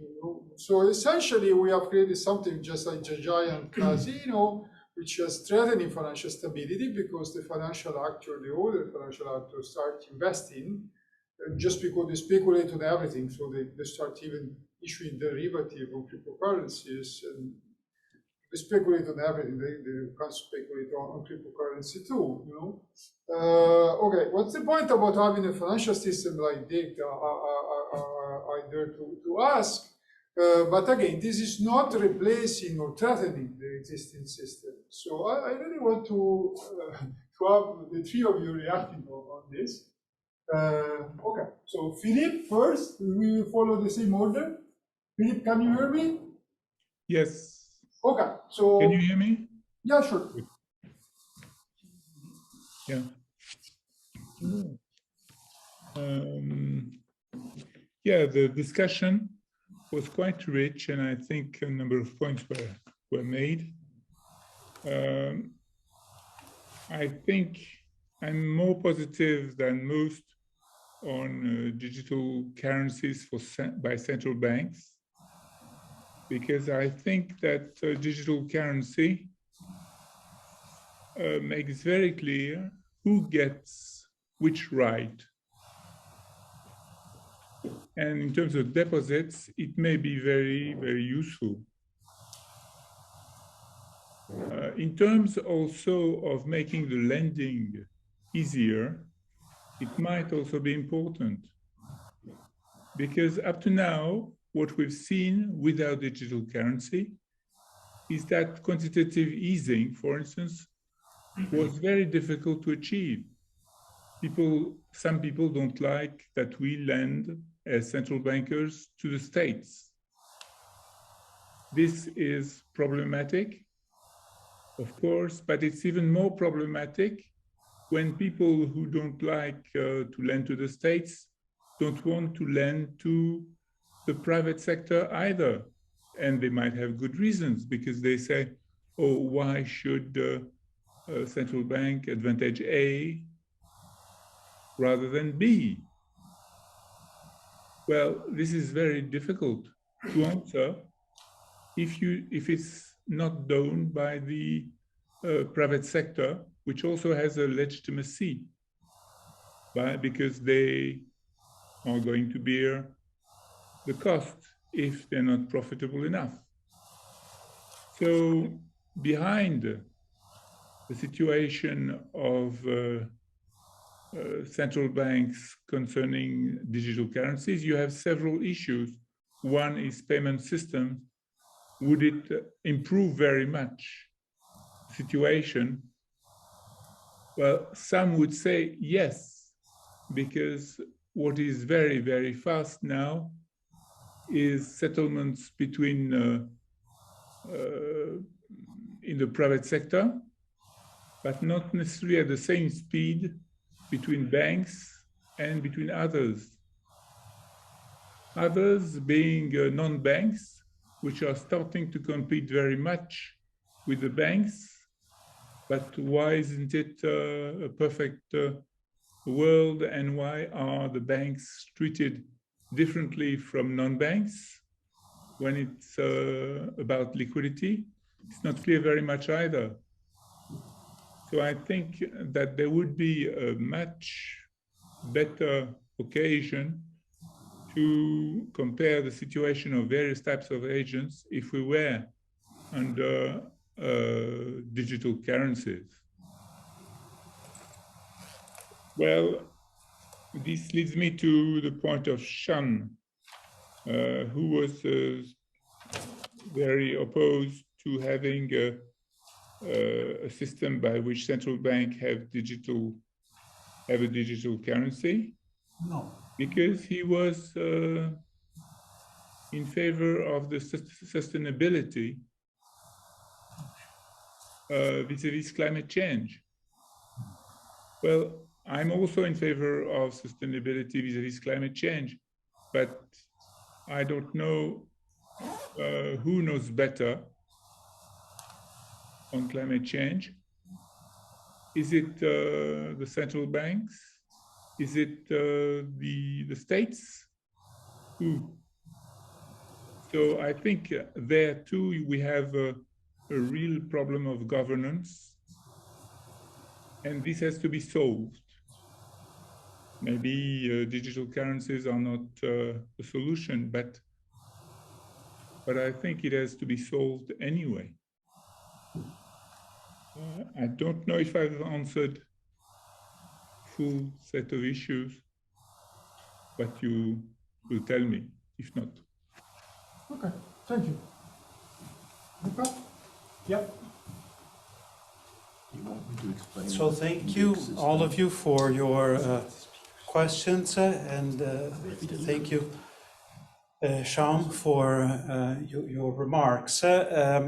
So essentially, we have created something just like a giant casino, which is threatening financial stability because the financial actor, the older financial actors, start investing just because they speculate on everything. So they start even issuing derivative on cryptocurrencies, and they speculate on everything. They can't speculate on cryptocurrency too, you know. Okay, what's the point about having a financial system like that? I dare to ask. But again, this is not replacing or threatening the existing system. So I really want to have the three of you reacting on this. Okay, so Philippe first, we will follow the same order. Philippe, can you hear me? Yes. Okay, so. Can you hear me? Yeah, sure. Yeah. Yeah, the discussion was quite rich, and I think a number of points were made. I think I'm more positive than most on digital currencies by central banks, because I think that digital currency makes very clear who gets which right. And in terms of deposits, it may be very, very useful. In terms also of making the lending easier, it might also be important. Because up to now, what we've seen without digital currency is that quantitative easing, for instance, was very difficult to achieve. Some people don't like that we lend as central bankers to the states. This is problematic, of course, but it's even more problematic when people who don't like to lend to the states don't want to lend to the private sector either. And they might have good reasons, because they say, oh, why should a central bank advantage A rather than B? Well, this is very difficult to answer if it's not done by the private sector, which also has a legitimacy, because they are going to bear the cost if they're not profitable enough. So behind the situation of central banks concerning digital currencies, you have several issues. One is payment system. Would it improve very much the situation? Well, some would say yes, because what is very, very fast now is settlements between in the private sector, but not necessarily at the same speed between banks and between others. Others being non-banks, which are starting to compete very much with the banks. But why isn't it a perfect world, and why are the banks treated differently from non-banks when it's about liquidity? It's not clear very much either. So I think that there would be a much better occasion to compare the situation of various types of agents if we were under digital currencies. Well, this leads me to the point of Shyam, who was very opposed to having a system by which central bank have a digital currency. No. Because he was in favor of the sustainability vis-a-vis climate change. Well, I'm also in favor of sustainability vis-a-vis climate change, but I don't know who knows better on climate change. Is it the central banks? Is it the states? Who? So I think there too we have a real problem of governance, and this has to be solved. Maybe digital currencies are not the solution, but I think it has to be solved anyway. I don't know if I've answered full set of issues, but you will tell me if not. Okay, thank you. Luca? Yep. So thank you, all of you, for your questions, and thank you, Shyam, for your remarks. I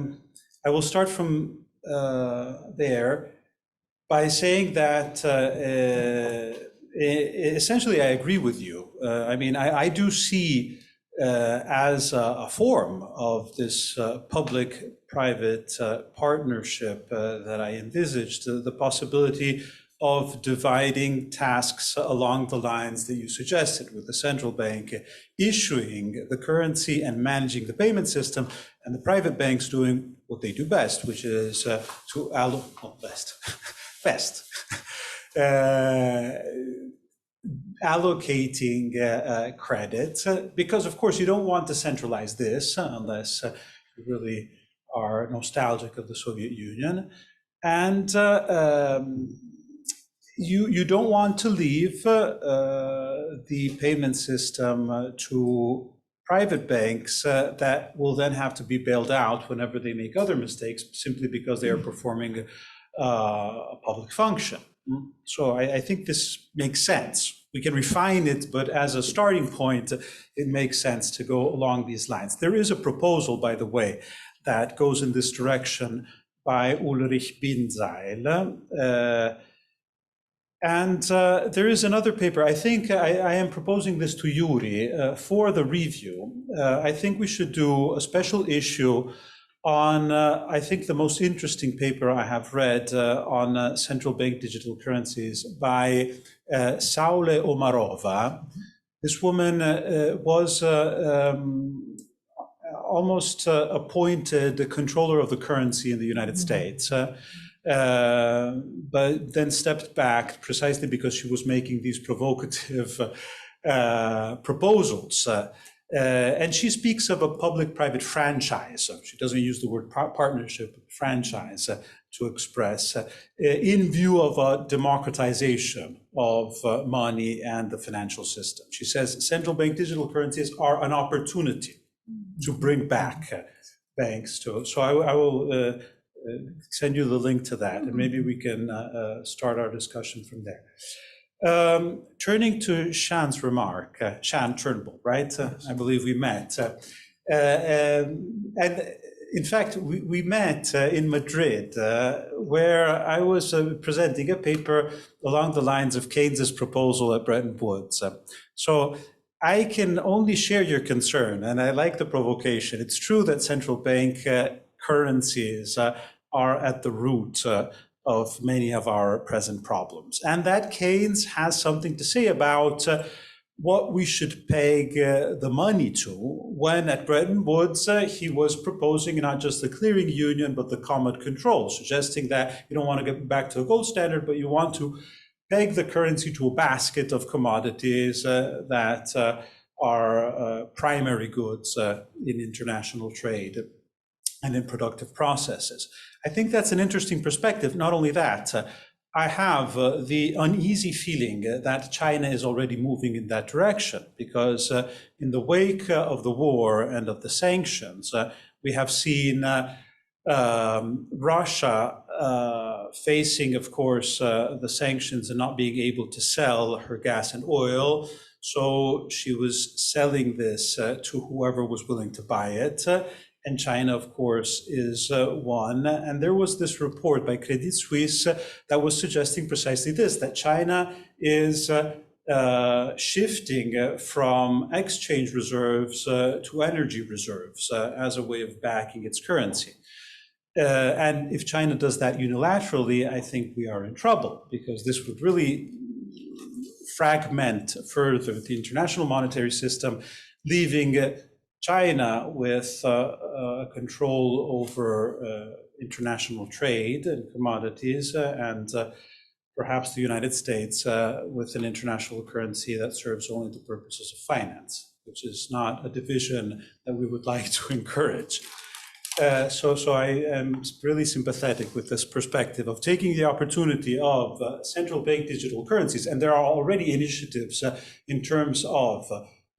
will start from there by saying that essentially I agree with you. I mean, I do see as a form of this public-private partnership that I envisaged the possibility of dividing tasks along the lines that you suggested, with the central bank issuing the currency and managing the payment system, and the private banks doing what they do best, which is to allocating credit, because of course you don't want to centralize this unless you really are nostalgic of the Soviet Union, and you don't want to leave the payment system to private banks that will then have to be bailed out whenever they make other mistakes, simply because they are performing a public function. So I think this makes sense. We can refine it, but as a starting point, it makes sense to go along these lines. There is a proposal, by the way, that goes in this direction by Ulrich Binzeil. And there is another paper. I think I am proposing this to Yuri for the review. I think we should do a special issue on, I think, the most interesting paper I have read on central bank digital currencies by Saule Omarova. This woman was almost appointed the controller of the currency in the United States, but then stepped back precisely because she was making these provocative proposals. And she speaks of a public-private franchise. She doesn't use the word partnership, franchise, to express, in view of a democratization of money and the financial system. She says central bank digital currencies are an opportunity to bring back banks to. So I will send you the link to that, and maybe we can start our discussion from there. Turning to Shan's remark, Shan Turnbull, right? I believe we met. And in fact, we met in Madrid, where I was presenting a paper along the lines of Keynes's proposal at Bretton Woods. So I can only share your concern, and I like the provocation. It's true that central bank currencies are at the root of many of our present problems, and that Keynes has something to say about what we should peg the money to, when at Bretton Woods he was proposing not just the clearing union but the common control, suggesting that you don't want to get back to a gold standard, but you want to peg the currency to a basket of commodities that are primary goods in international trade and in productive processes. I think that's an interesting perspective. Not only that, I have the uneasy feeling that China is already moving in that direction, because in the wake of the war and of the sanctions, we have seen Russia facing, of course, the sanctions and not being able to sell her gas and oil. So she was selling this to whoever was willing to buy it. And China, of course, is one. And there was this report by Credit Suisse that was suggesting precisely this, that China is shifting from exchange reserves to energy reserves as a way of backing its currency. And if China does that unilaterally, I think we are in trouble, because this would really fragment further the international monetary system, leaving China with control over international trade and commodities, and perhaps the United States with an international currency that serves only the purposes of finance, which is not a division that we would like to encourage. So I am really sympathetic with this perspective of taking the opportunity of central bank digital currencies, and there are already initiatives in terms of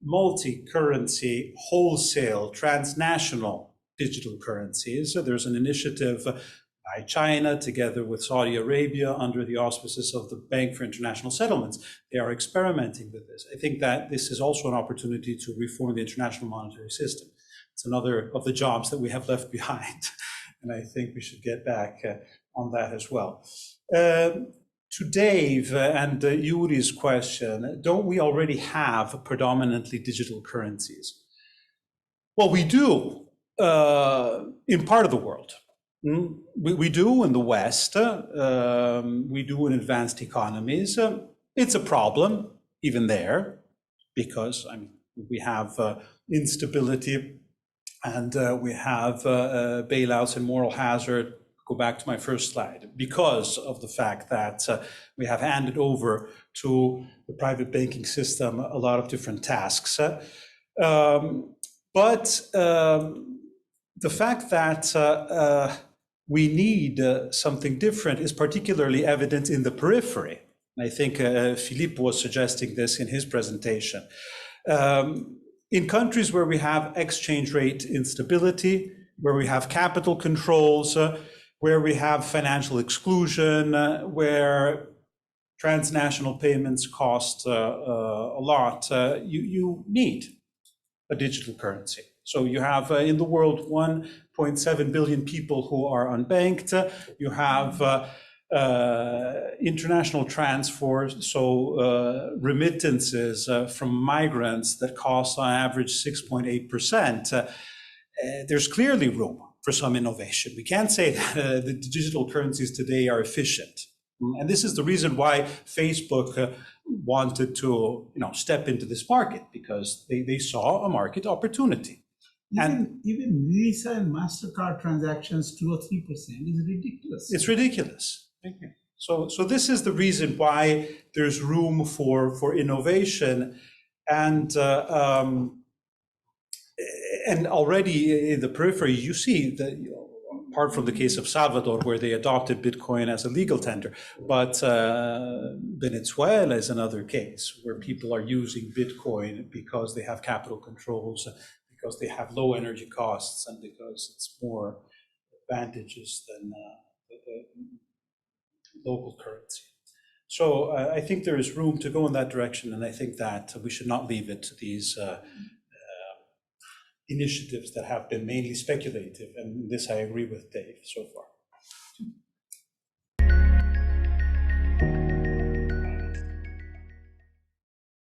multi-currency, wholesale, transnational digital currencies. So there's an initiative by China together with Saudi Arabia under the auspices of the Bank for International Settlements. They are experimenting with this. I think that this is also an opportunity to reform the international monetary system. It's another of the jobs that we have left behind, and I think we should get back on that as well. To Dave and Yuri's question, don't we already have predominantly digital currencies? Well, we do in part of the world. We do in the West. We do in advanced economies. It's a problem even there, because we have instability, and we have bailouts and moral hazard. Go back to my first slide, because of the fact that we have handed over to the private banking system a lot of different tasks. But the fact that we need something different is particularly evident in the periphery. And I think Philippe was suggesting this in his presentation. In countries where we have exchange rate instability, where we have capital controls, where we have financial exclusion, where transnational payments cost a lot, you need a digital currency. So you have in the world 1.7 billion people who are unbanked. You have international transfers, so remittances from migrants that cost on average 6.8%. There's clearly room for some innovation. We can't say that the digital currencies today are efficient. And this is the reason why Facebook wanted to step into this market, because they saw a market opportunity. Even Visa and MasterCard transactions, 2 or 3% is ridiculous. It's ridiculous. So this is the reason why there's room for innovation. And already in the periphery, you see that, apart from the case of Salvador, where they adopted Bitcoin as a legal tender, but Venezuela is another case where people are using Bitcoin because they have capital controls, because they have low energy costs, and because it's more advantageous than the local currency. So I think there is room to go in that direction, and I think that we should not leave it to these initiatives that have been mainly speculative, and this I agree with Dave so far.